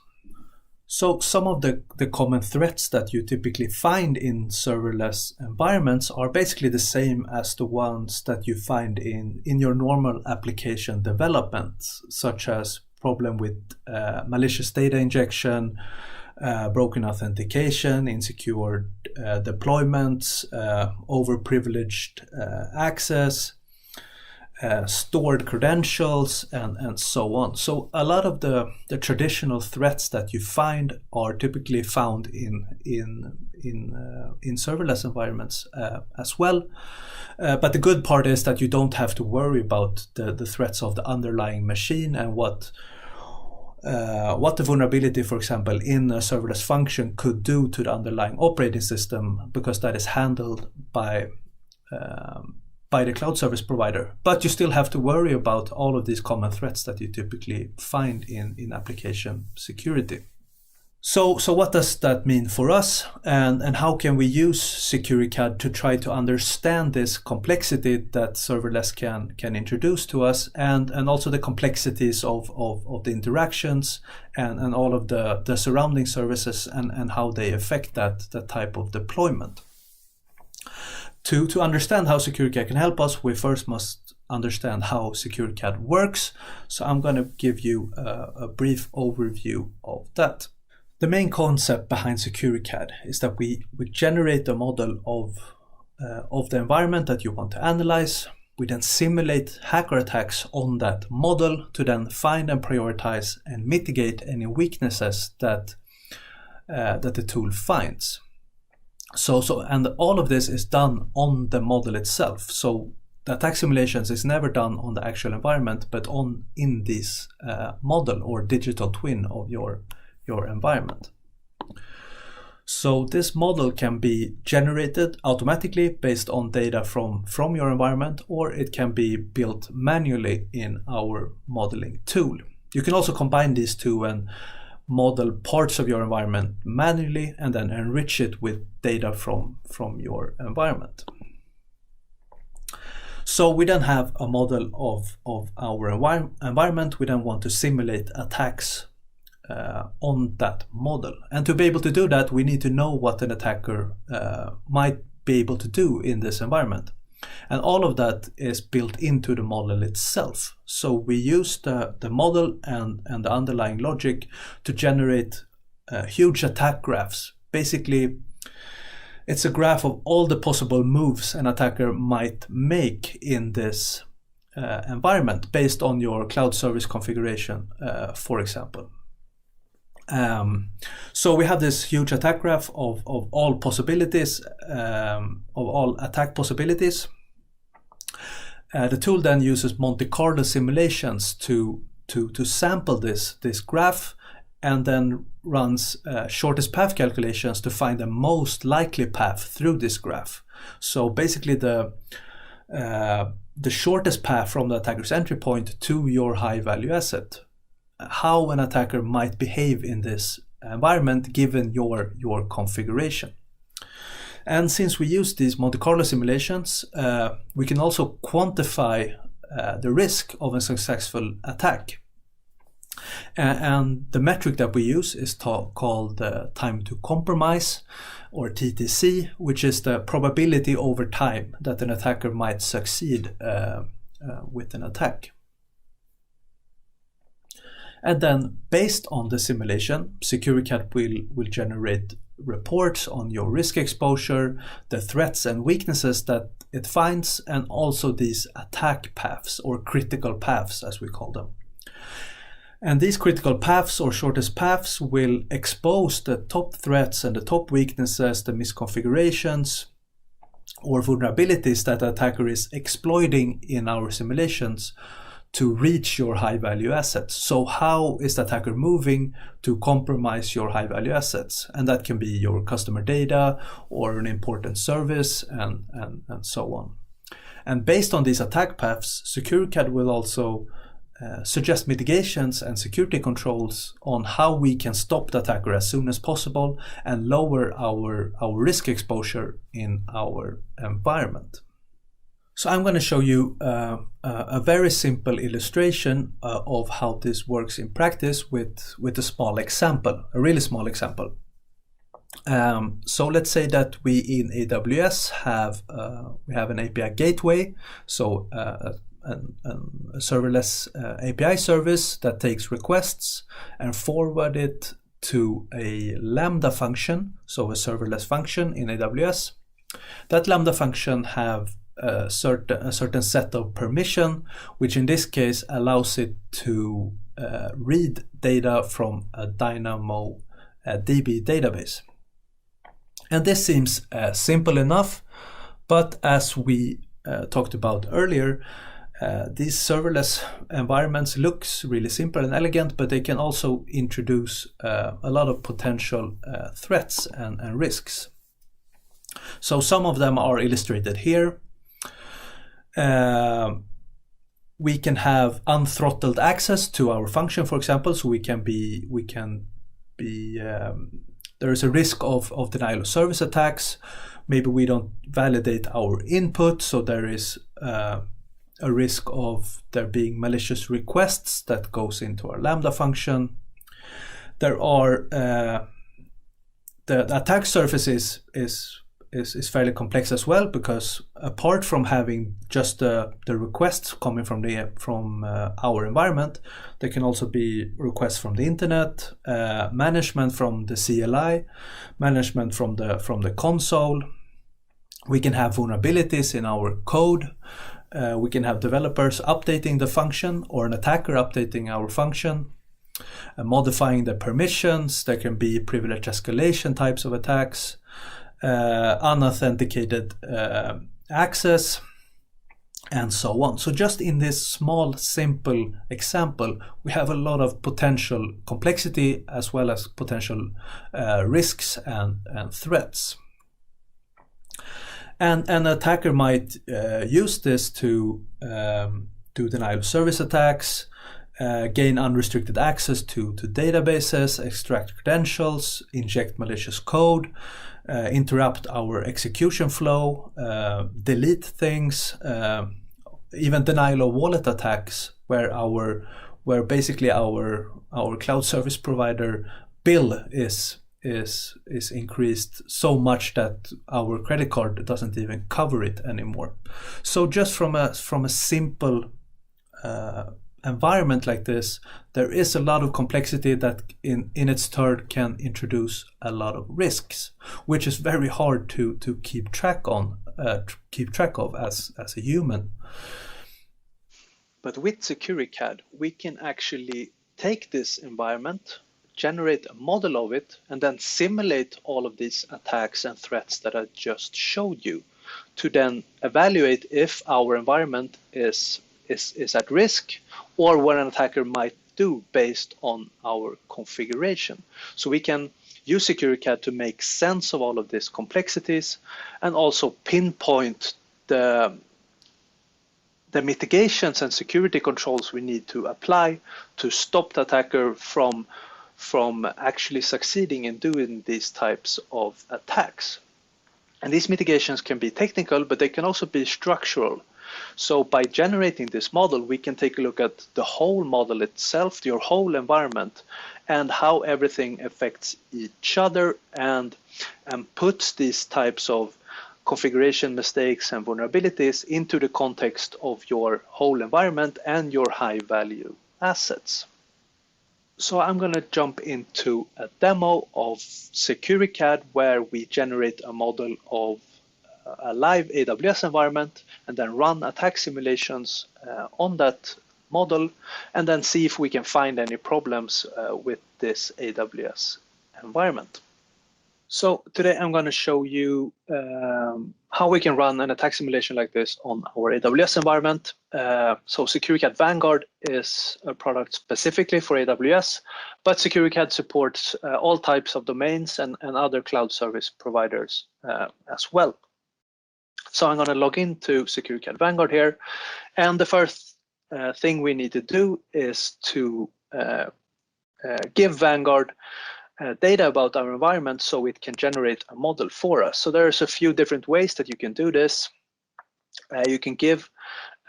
So some of the common threats that you typically find in serverless environments are basically the same as the ones that you find in your normal application development, such as problem with malicious data injection, broken authentication, insecure deployments, overprivileged access, stored credentials, and so on. So a lot of the traditional threats that you find are typically found in serverless environments as well. But the good part is that you don't have to worry about the threats of the underlying machine and what the vulnerability, for example, in a serverless function could do to the underlying operating system, because that is handled by the cloud service provider. But you still have to worry about all of these common threats that you typically find in application security. So what does that mean for us, and how can we use SecuriCAD to try to understand this complexity that serverless can introduce to us, and also the complexities of the interactions and all of the surrounding services and how they affect that type of deployment. To understand how SecuriCAD can help us, we first must understand how SecuriCAD works. So I'm going to give you a brief overview of that. The main concept behind SecuriCAD is that we generate a model of the environment that you want to analyze. We then simulate hacker attacks on that model to then find and prioritize and mitigate any weaknesses that the tool finds. And all of this is done on the model itself. So the attack simulations is never done on the actual environment, but in this model or digital twin of your environment. So this model can be generated automatically based on data from your environment, or it can be built manually in our modeling tool. You can also combine these two and model parts of your environment manually and then enrich it with data from your environment. So we then have a model of our environment. We then want to simulate attacks on that model. And to be able to do that, we need to know what an attacker might be able to do in this environment. And all of that is built into the model itself. So we use the model and the underlying logic to generate huge attack graphs. Basically, it's a graph of all the possible moves an attacker might make in this environment based on your cloud service configuration, for example. So we have this huge attack graph of all possibilities, of all attack possibilities. The tool then uses Monte Carlo simulations to sample this graph, and then runs shortest path calculations to find the most likely path through this graph. So basically the shortest path from the attacker's entry point to your high value asset. How an attacker might behave in this environment given your configuration. And since we use these Monte Carlo simulations, we can also quantify the risk of a successful attack. And the metric that we use is called time to compromise, or TTC, which is the probability over time that an attacker might succeed with an attack. And then based on the simulation, SecuriCAD will generate reports on your risk exposure, the threats and weaknesses that it finds, and also these attack paths, or critical paths as we call them. And these critical paths, or shortest paths, will expose the top threats and the top weaknesses, the misconfigurations or vulnerabilities that the attacker is exploiting in our simulations to reach your high value assets. So how is the attacker moving to compromise your high value assets? And that can be your customer data or an important service and so on. And based on these attack paths, SecuriCAD will also suggest mitigations and security controls on how we can stop the attacker as soon as possible and lower our risk exposure in our environment. So I'm going to show you a very simple illustration of how this works in practice with a small example, a really small example. So let's say that we in AWS have an API gateway, so a serverless API service that takes requests and forward it to a Lambda function, so a serverless function in AWS. That Lambda function have a certain set of permission, which in this case allows it to read data from a DynamoDB database. And this seems simple enough, but as we talked about earlier, these serverless environments looks really simple and elegant, but they can also introduce a lot of potential threats and risks. So some of them are illustrated here. We can have unthrottled access to our function, for example. So there is a risk of denial of service attacks. Maybe we don't validate our input, so there is a risk of there being malicious requests that goes into our Lambda function. There are the attack surface is fairly complex as well, because apart from having just the requests coming from our environment, there can also be requests from the internet, management from the CLI, management from the console. We can have vulnerabilities in our code. We can have developers updating the function or an attacker updating our function, modifying the permissions. There can be privilege escalation types of attacks, unauthenticated access, and so on. So just in this small, simple example, we have a lot of potential complexity as well as potential risks and threats. And an attacker might use this to do denial of service attacks, gain unrestricted access to databases, extract credentials, inject malicious code, interrupt our execution flow, delete things, even denial of wallet attacks, where basically our cloud service provider bill is increased so much that our credit card doesn't even cover it anymore. So just from a simple environment like this, there is a lot of complexity that in its turn can introduce a lot of risks, which is very hard to keep track of as a human. But with SecuriCAD, we can actually take this environment generate a model of it and then simulate all of these attacks and threats that I just showed you to then evaluate if our environment is at risk or what an attacker might do based on our configuration. So we can use SecuriCAD to make sense of all of these complexities and also pinpoint the mitigations and security controls we need to apply to stop the attacker from actually succeeding in doing these types of attacks. And these mitigations can be technical, but they can also be structural. So by generating this model, we can take a look at the whole model itself, your whole environment, and how everything affects each other and puts these types of configuration mistakes and vulnerabilities into the context of your whole environment and your high value assets. So I'm going to jump into a demo of SecuriCAD where we generate a model of a live AWS environment and then run attack simulations on that model and then see if we can find any problems with this AWS environment. So today I'm going to show you how we can run an attack simulation like this on our AWS environment. So SecuriCAD Vanguard is a product specifically for AWS, but SecuriCAD supports all types of domains and other cloud service providers as well. So I'm going to log into SecuriCAD Vanguard here, and the first thing we need to do is to give Vanguard data about our environment so it can generate a model for us. So there's a few different ways that you can do this. You can give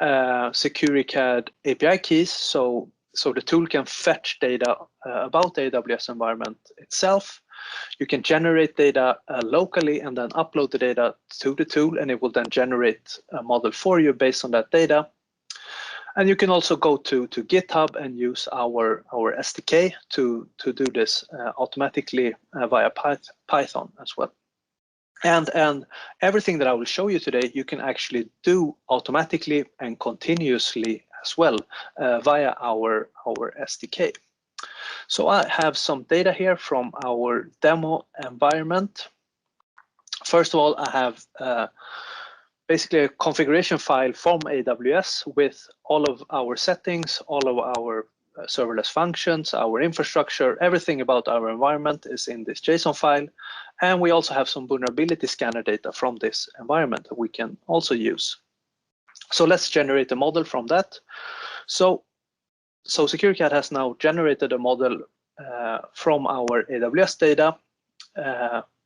SecuriCAD API keys so the tool can fetch data about the AWS environment itself. You can generate data locally and then upload the data to the tool, and it will then generate a model for you based on that data. And you can also go to GitHub and use our SDK to do this automatically via Python as well. And everything that I will show you today, you can actually do automatically and continuously as well via our SDK. So I have some data here from our demo environment. First of all, I have basically a configuration file from AWS with all of our settings, all of our serverless functions, our infrastructure, everything about our environment is in this JSON file. And we also have some vulnerability scanner data from this environment that we can also use. So let's generate a model from that. So SecuriCAD has now generated a model from our AWS data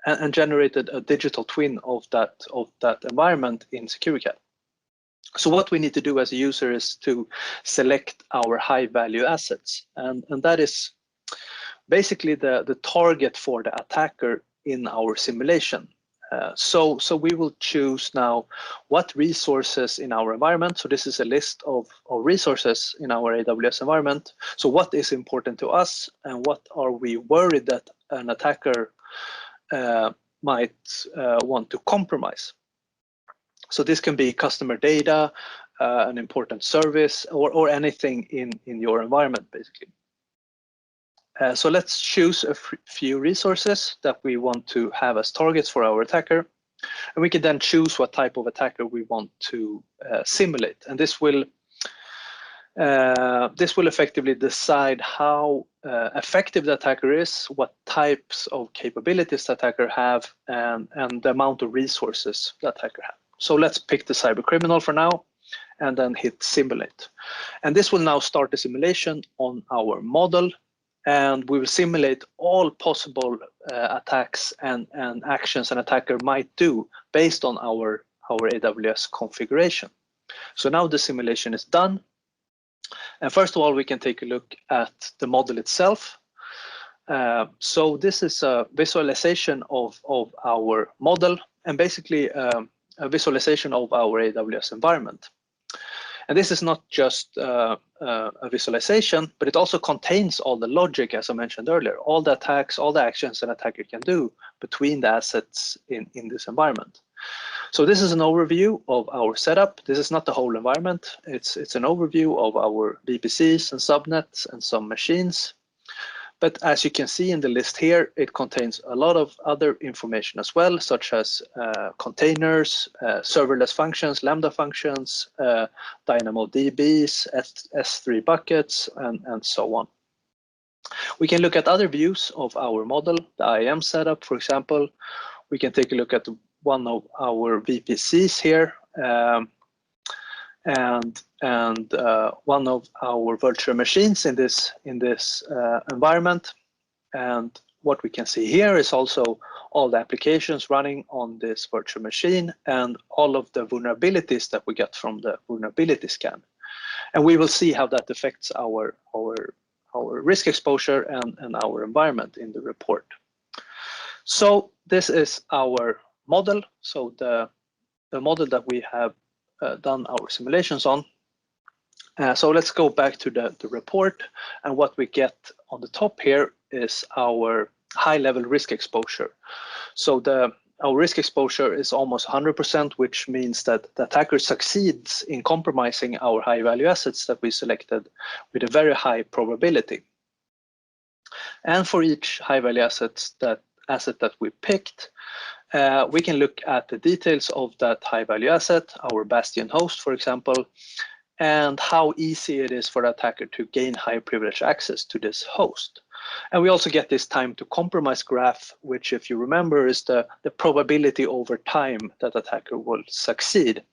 and generated a digital twin of that environment in SecuriCAD. So what we need to do as a user is to select our high value assets, and that is basically the target for the attacker in our simulation. So we will choose now what resources in our environment. So this is a list of resources in our AWS environment. So what is important to us and what are we worried that an attacker might want to compromise. So this can be customer data, an important service, or anything in your environment, basically. So let's choose a few resources that we want to have as targets for our attacker. And we can then choose what type of attacker we want to simulate. And this will effectively decide how effective the attacker is, what types of capabilities the attacker have, and the amount of resources the attacker has. So let's pick the cybercriminal for now and then hit simulate. And this will now start the simulation on our model, and we will simulate all possible attacks and actions an attacker might do based on our AWS configuration. So now the simulation is done. And first of all, we can take a look at the model itself. So this is a visualization of our model and basically a visualization of our AWS environment. And this is not just a visualization, but it also contains all the logic, as I mentioned earlier, all the attacks, all the actions an attacker can do between the assets in this environment. So this is an overview of our setup. This is not the whole environment. It's an overview of our VPCs and subnets and some machines. But as you can see in the list here, it contains a lot of other information as well, such as containers, serverless functions, Lambda functions, DynamoDBs, S3 buckets, and so on. We can look at other views of our model, the IAM setup, for example. We can take a look at one of our VPCs here, and one of our virtual machines in this environment. And what we can see here is also all the applications running on this virtual machine and all of the vulnerabilities that we get from the vulnerability scan. And we will see how that affects our risk exposure and our environment in the report. So this is our model. So the model that we have done our simulations on. So let's go back to the report, and what we get on the top here is our high-level risk exposure. So our risk exposure is almost 100%, which means that the attacker succeeds in compromising our high-value assets that we selected with a very high probability. And for each high-value asset that we picked, we can look at the details of that high-value asset, our Bastion host, for example, and how easy it is for the attacker to gain high privilege access to this host. And we also get this time to compromise graph, which, if you remember, is the probability over time that attacker will succeed.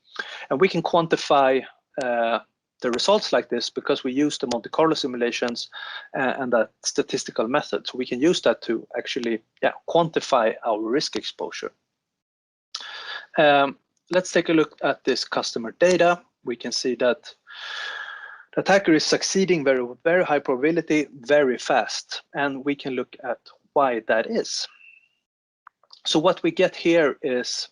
And we can quantify the results like this because we use the Monte Carlo simulations and that statistical method. So we can use that to actually quantify our risk exposure. Let's take a look at this customer data. We can see that the attacker is succeeding very high probability, very fast, and we can look at why that is. So what we get here is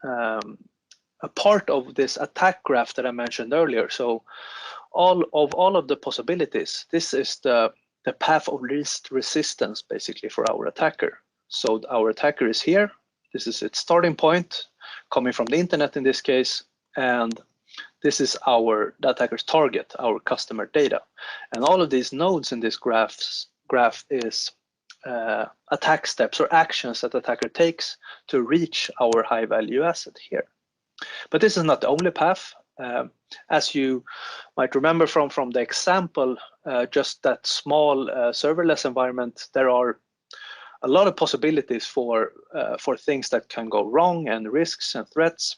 a part of this attack graph that I mentioned earlier. So all of the possibilities, this is the path of least resistance basically for our attacker. So our attacker is here. This is its starting point, coming from the internet in this case, and this is the attacker's target, our customer data. And all of these nodes in this graph is attack steps or actions that the attacker takes to reach our high value asset here. But this is not the only path. As you might remember from the example, just that small serverless environment, there are a lot of possibilities for things that can go wrong and risks and threats.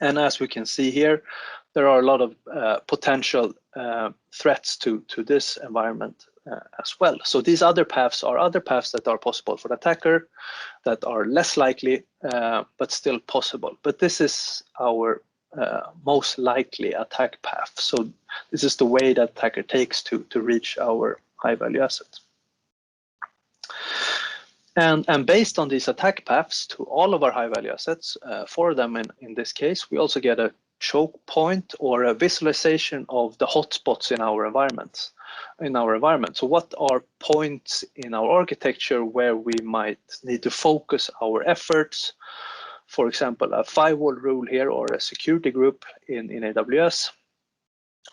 And as we can see here, there are a lot of potential threats to this environment as well. So these other paths are other paths that are possible for the attacker, that are less likely, but still possible. But this is our most likely attack path. So this is the way that attacker takes to reach our high value assets. And based on these attack paths to all of our high value assets, for them in this case, we also get a choke point or a visualization of the hotspots in our environment. So what are points in our architecture where we might need to focus our efforts? For example, a firewall rule here or a security group in AWS.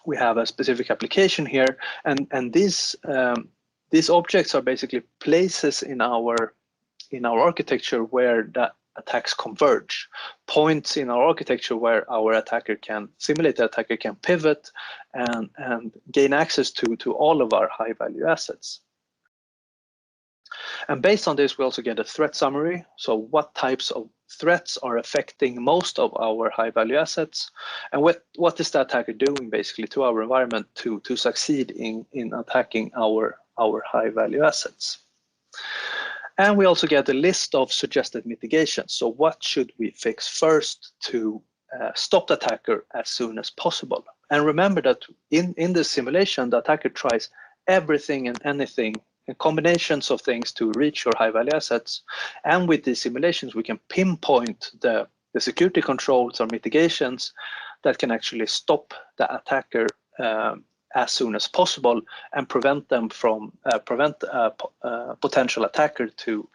We have a specific application here, and these objects are basically places in our architecture where the attacks converge, points in our architecture where our simulated attacker can pivot and gain access to all of our high value assets. And based on this, we also get a threat summary. So what types of threats are affecting most of our high value assets, and what is the attacker doing basically to our environment to succeed in attacking our high value assets. And we also get a list of suggested mitigations. So what should we fix first to stop the attacker as soon as possible? And remember that in this simulation, the attacker tries everything and anything, combinations of things to reach your high value assets. And with these simulations, we can pinpoint the security controls or mitigations that can actually stop the attacker as soon as possible and prevent a potential attacker to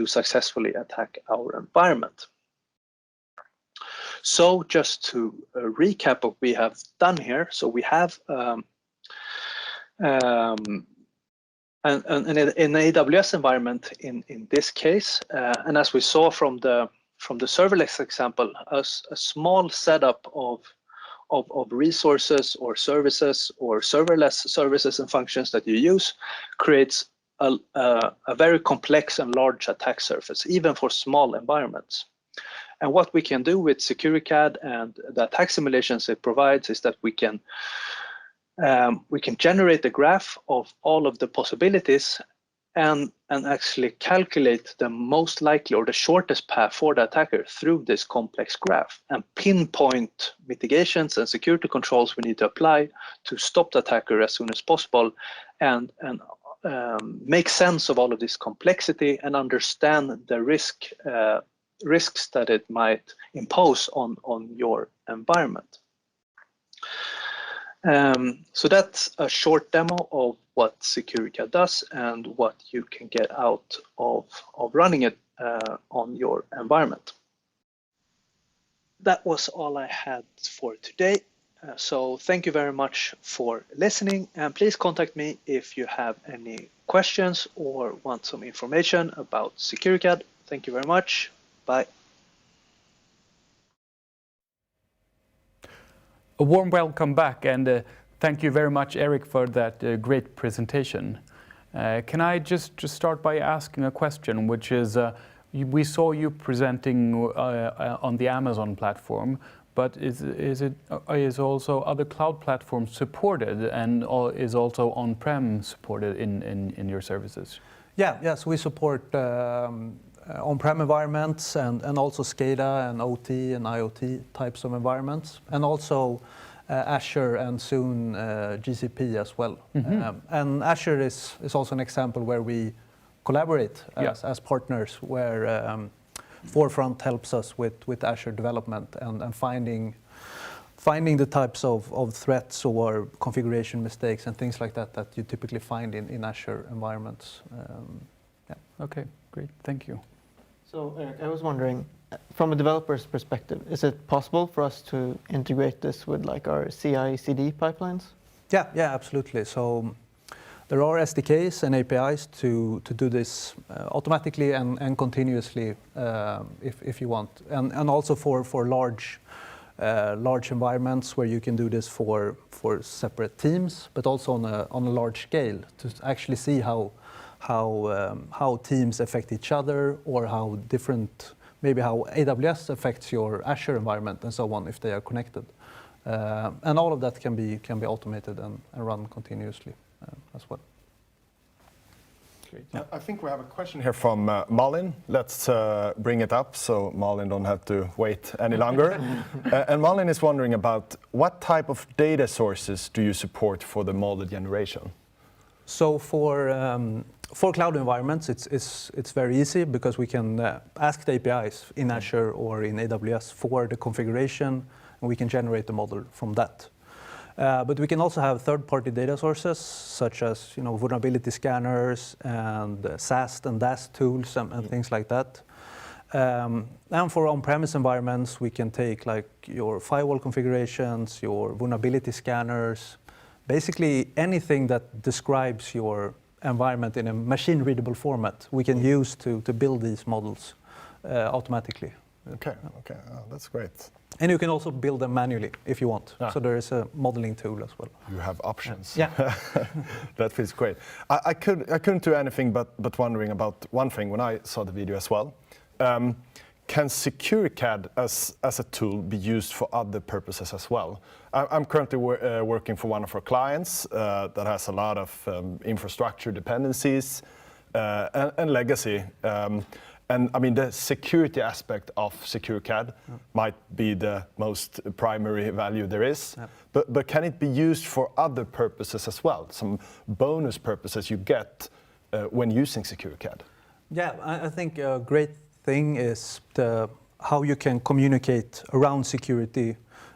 successfully attack our environment. So just to recap what we have done here, so we have a And in an AWS environment, in this case, and as we saw from the serverless example, a small setup of resources or services or serverless services and functions that you use creates a very complex and large attack surface, even for small environments. And what we can do with SecuriCAD and the attack simulations it provides is that we can generate a graph of all of the possibilities and actually calculate the most likely or the shortest path for the attacker through this complex graph and pinpoint mitigations and security controls we need to apply to stop the attacker as soon as possible and make sense of all of this complexity and understand the risks that it might impose on your environment. So that's a short demo of what SecuriCAD does and what you can get out of running it on your environment. That was all I had for today. So thank you very much for listening, and please contact me if you have any questions or want some information about SecuriCAD. Thank you very much. Bye. A warm welcome back, and thank you very much, Eric, for that great presentation. Can I just start by asking a question, which is, we saw you presenting on the Amazon platform, but is also other cloud platforms supported, and is also on-prem supported in your services? Yes, we support on-prem environments and also SCADA and OT and IoT types of environments, and also Azure and soon GCP as well. Mm-hmm. And Azure is also an example where we collaborate as partners, where Forefront helps us with Azure development and finding the types of threats or configuration mistakes and things like that you typically find in Azure environments. Okay, great, thank you. So Eric, I was wondering, from a developer's perspective, is it possible for us to integrate this with like our CI/CD pipelines? Yeah, absolutely. So there are SDKs and APIs to do this automatically and continuously if you want, and also for large environments where you can do this for separate teams, but also on a large scale to actually see how teams affect each other, or how maybe how AWS affects your Azure environment and so on if they are connected. And all of that can be automated and run continuously as well. Great. I think we have a question here from Malin. Let's bring it up so Malin don't have to wait any longer. And Malin is wondering about what type of data sources do you support for the model generation? So for cloud environments, it's very easy because we can ask the APIs in Azure or in AWS for the configuration, and we can generate the model from that. But we can also have third-party data sources, such as vulnerability scanners and SAST and DAST tools and things like that. And for on-premise environments, we can take like your firewall configurations, your vulnerability scanners, basically anything that describes your environment in a machine-readable format, we can use to build these models automatically. Okay, oh, that's great. And you can also build them manually if you want. So there is a modeling tool as well. You have options. Yeah. That feels great. I couldn't do anything but wondering about one thing when I saw the video as well. Can SecuriCAD as a tool be used for other purposes as well? I'm currently working for one of our clients that has a lot of infrastructure dependencies and legacy. And I mean, the security aspect of SecuriCAD might be the most primary value there is, but can it be used for other purposes as well? Some bonus purposes you get when using SecuriCAD? Yeah, I think a great thing is how you can communicate around security,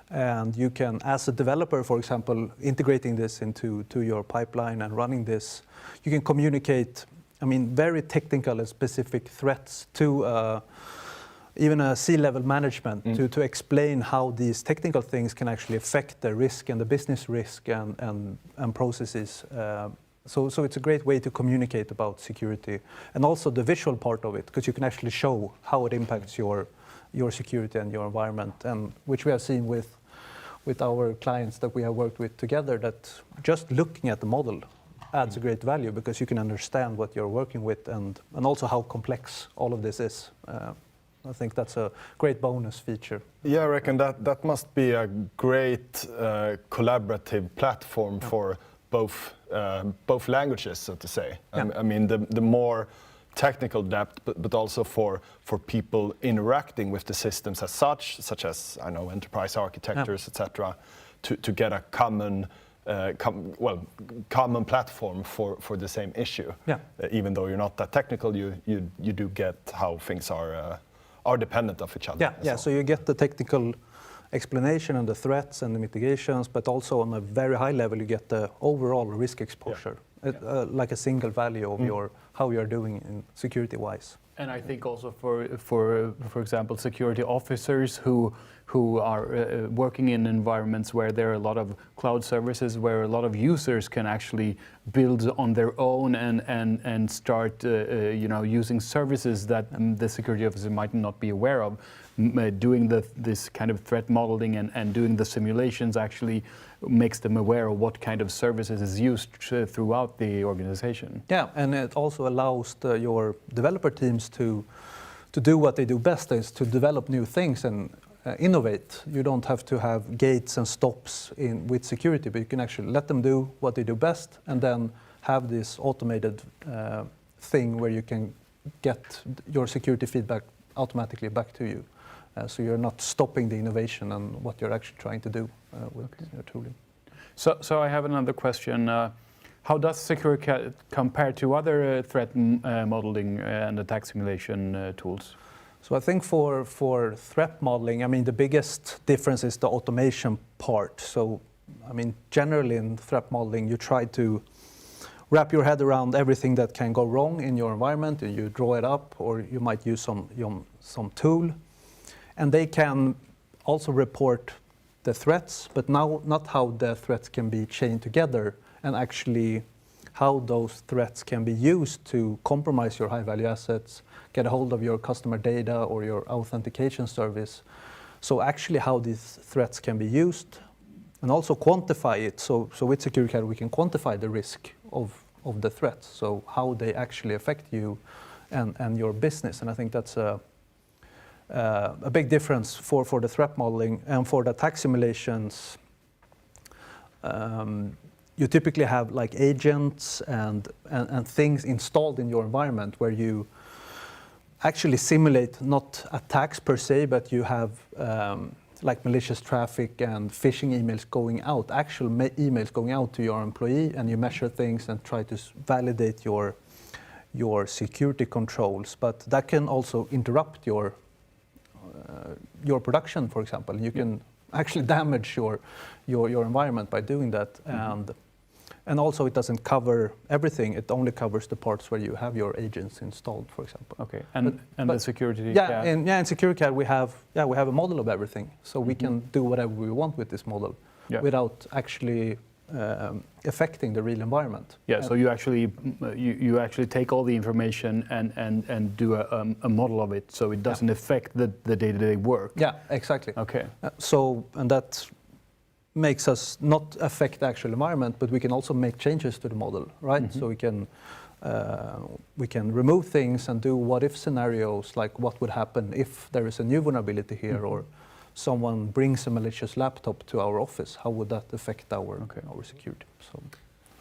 and you can, as a developer, for example, integrating this into your pipeline and running this, you can communicate, I mean, very technical and specific threats to even a C-level management to explain how these technical things can actually affect the risk and the business risk and processes So it's a great way to communicate about security, and also the visual part of it, because you can actually show how it impacts your security and your environment, and which we have seen with our clients that we have worked with together, that just looking at the model adds a great value, because you can understand what you're working with and also how complex all of this is. I think that's a great bonus feature. Yeah, I reckon that must be a great collaborative platform for both languages, so to say. Yeah. I mean, the more technical depth, but also for people interacting with the systems as such as, I know, enterprise architectures, etc., to get a common platform for the same issue. Yeah. Even though you're not that technical, you do get how things are dependent of each other. Yeah. So you get the technical explanation and the threats and the mitigations, but also on a very high level, you get the overall risk exposure, like a single value of how you're doing in security-wise. And I think also for example, security officers who are working in environments where there are a lot of cloud services, where a lot of users can actually build on their own and start using services that the security officer might not be aware of. Doing this kind of threat modeling and doing the simulations actually makes them aware of what kind of services is used throughout the organization. Yeah, and it also allows your developer teams to do what they do best, is to develop new things and innovate. You don't have to have gates and stops with security, but you can actually let them do what they do best, and then have this automated thing where you can get your security feedback automatically back to you. So you're not stopping the innovation and what you're actually trying to do with your tooling. So I have another question. How does SecureCAD compare to other threat modeling and attack simulation tools? So I think for threat modeling, I mean, the biggest difference is the automation part. So, I mean, generally in threat modeling, you try to wrap your head around everything that can go wrong in your environment, and you draw it up, or you might use some tool. And they can also report the threats, but now not how the threats can be chained together, and actually how those threats can be used to compromise your high-value assets, get a hold of your customer data or your authentication service. So actually how these threats can be used, and also quantify it. So with SecureCAD we can quantify the risk of the threats, so how they actually affect you and your business. And I think that's a big difference for the threat modeling. And for the attack simulations, you typically have like agents and things installed in your environment where you actually simulate not attacks per se, but you have like malicious traffic and phishing emails going out, actual emails going out to your employee, and you measure things and try to validate your security controls. But that can also interrupt your production, for example. You can actually damage your environment by doing that. And also it doesn't cover everything. It only covers the parts where you have your agents installed, for example. Okay. And the security? Yeah, in SecureCAD we have a model of everything. So we can do whatever we want with this model without actually affecting the real environment. Yeah, so you actually take all the information and do a model of it, so it doesn't affect the day-to-day work. Yeah, exactly. Okay. And that makes us not affect the actual environment, but we can also make changes to the model, right? Mm-hmm. So we can remove things and do what-if scenarios, like what would happen if there is a new vulnerability here, mm-hmm. or someone brings a malicious laptop to our office. How would that affect our security? So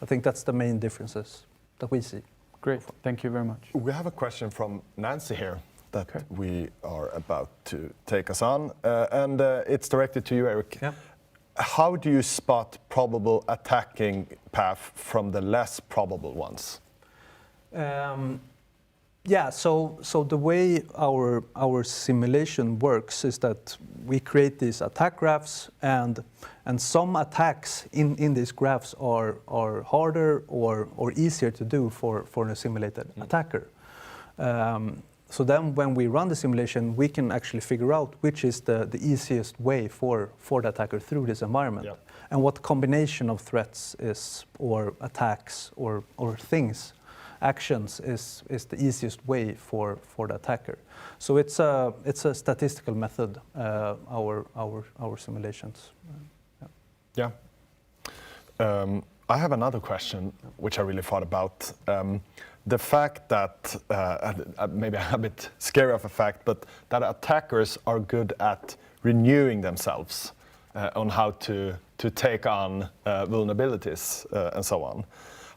I think that's the main differences that we see. Great, thank you very much. We have a question from Nancy here that we are about to take us on, and it's directed to you, Eric. Yeah. How do you spot probable attacking path from the less probable ones? So the way our simulation works is that we create these attack graphs, and some attacks in these graphs are harder or easier to do for a simulated attacker. so then when we run the simulation, we can actually figure out which is the easiest way for the attacker through this environment. Yeah. And what combination of threats is, or attacks, or things, actions is the easiest way for the attacker. So it's a statistical method, our simulations. Yeah. I have another question, which I really thought about. The fact that, maybe a bit scary of a fact, but that attackers are good at renewing themselves on how to take on vulnerabilities and so on.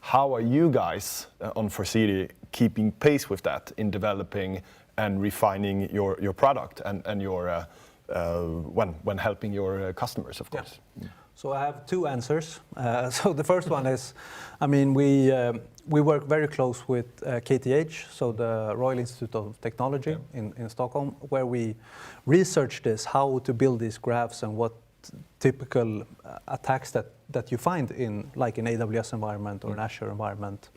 How are you guys on Foreseeti keeping pace with that in developing and refining your product and your when helping your customers, of course? Yeah. So I have two answers. So the first one is, I mean, we work very close with KTH, so the Royal Institute of Technology in Stockholm, where we research this, how to build these graphs and what typical attacks that you find in like an AWS environment or an Azure environment.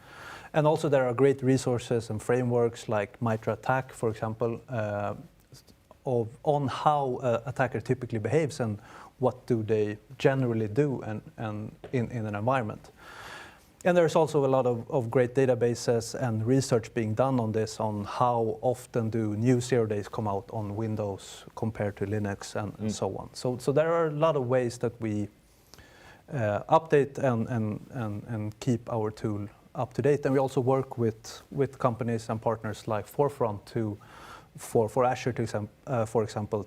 And also there are great resources and frameworks like MITRE ATT&CK, for example, on how an attacker typically behaves and what do they generally do and in an environment. And there's also a lot of great databases and research being done on this, on how often do new 0 days come out on Windows compared to Linux and so on. So there are a lot of ways that we update and keep our tool up to date. And we also work with companies and partners like Forefront for Azure, for example,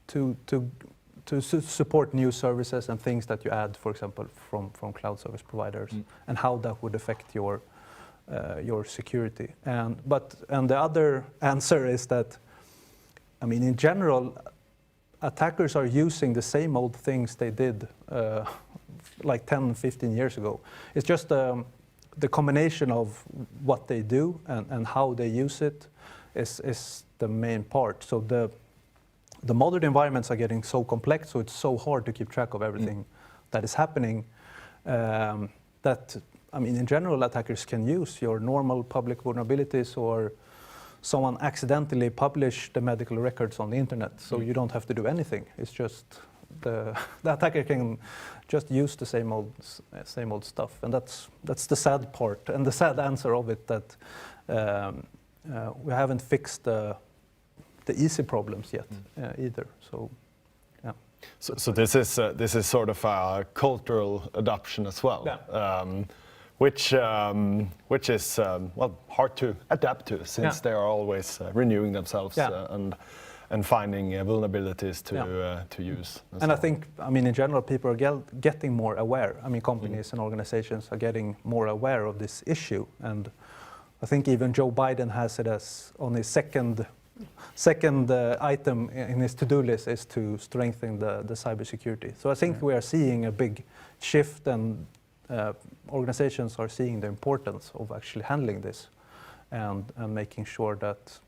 to support new services and things that you add, for example, from cloud service providers, and how that would affect your security. And the other answer is that, I mean, in general, attackers are using the same old things they did like 10, 15 years ago. It's just the combination of what they do and how they use it is the main part. So the modern environments are getting so complex, so it's so hard to keep track of everything that is happening, that, I mean, in general, attackers can use your normal public vulnerabilities, or someone accidentally publish the medical records on the internet, so you don't have to do anything. It's just the attacker can just use the same old stuff, and that's the sad part and the sad answer of it, that we haven't fixed the easy problems yet either. So, yeah. So this is sort of a cultural adoption as well, which is well, hard to adapt to, since they are always renewing themselves and finding vulnerabilities to use. And I think, I mean, in general, people are getting more aware. I mean, companies and organizations are getting more aware of this issue, and I think even Joe Biden has it as on his second item in his to-do list is to strengthen the cybersecurity. So I think we are seeing a big shift, and organizations are seeing the importance of actually handling this and making sure that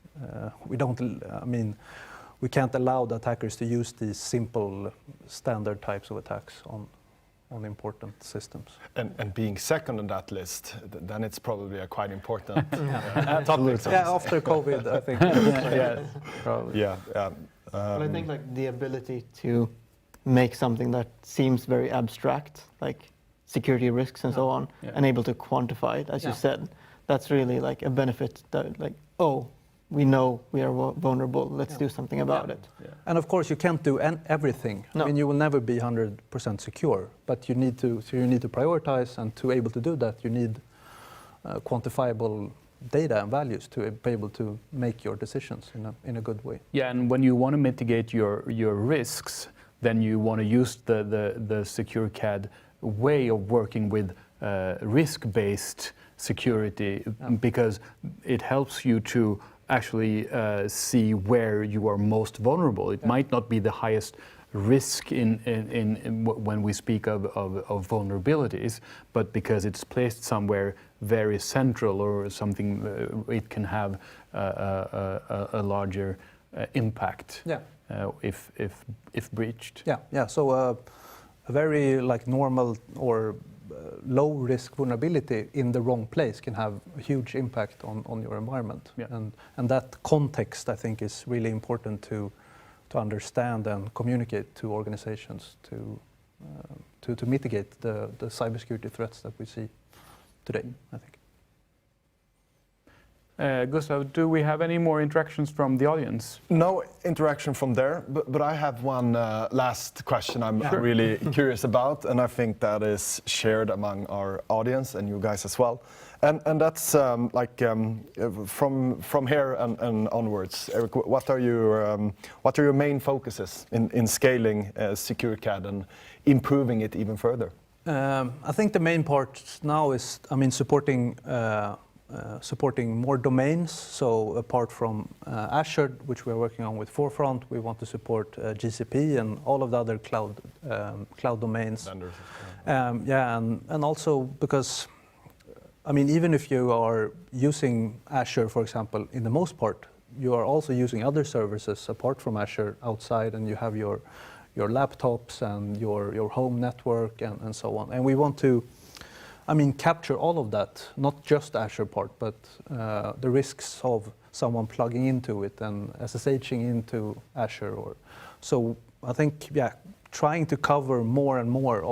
we can't allow the attackers to use these simple standard types of attacks on important systems. And being second on that list, then it's probably a quite important topic. Yeah, after COVID, I think. Probably. Yeah. But I think like the ability to make something that seems very abstract, like security risks and so on, and able to quantify it, as you said, that's really like a benefit. That like, oh, we know we are vulnerable. Let's do something about it. Yeah. And of course, you can't do everything. No. I mean, you will never be 100% secure, but you need to prioritize, and to be able to do that, you need quantifiable data and values to be able to make your decisions in a good way. Yeah, and when you want to mitigate your risks, then you want to use the SecureCAD way of working with risk-based security, because it helps you to actually see where you are most vulnerable. It might not be the highest risk in when we speak of vulnerabilities, but because it's placed somewhere very central or something, it can have a larger impact if breached. Yeah. So a very like normal or low risk vulnerability in the wrong place can have a huge impact on your environment. Yeah. And that context, I think, is really important to understand and communicate to organizations to mitigate the cybersecurity threats that we see today, I think. Gustav, do we have any more interactions from the audience? No interaction from there, but I have one last question I'm really curious about, and I think that is shared among our audience and you guys as well. And that's from here and onwards, Eric, what are your main focuses in scaling SecureCAD and improving it even further? I think the main part now is, supporting more domains. So apart from Azure, which we are working on with Forefront, we want to support GCP and all of the other cloud domains. Vendors. And also because, even if you are using Azure, for example, in the most part, you are also using other services apart from Azure outside, and you have your laptops and your home network and so on. And we want to capture all of that, not just the Azure part, but the risks of someone plugging into it and SSHing into Azure. So I think, trying to cover more and more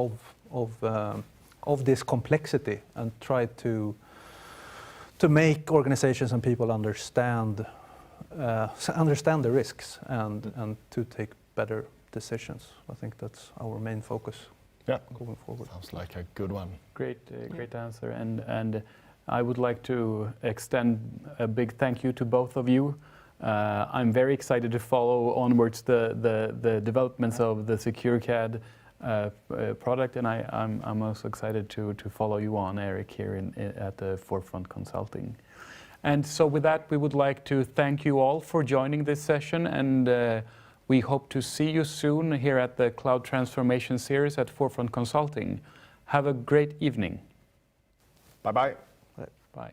of this complexity and try to make organizations and people understand the risks and to take better decisions. I think that's our main focus. Going forward. Sounds like a good one. Great answer. And I would like to extend a big thank you to both of you. I'm very excited to follow onwards the developments of the SecureCAD product, and I'm also excited to follow you on, Eric, here at the Forefront Consulting. And so with that, we would like to thank you all for joining this session, and we hope to see you soon here at the Cloud Transformation Series at Forefront Consulting. Have a great evening. Bye-bye. Bye.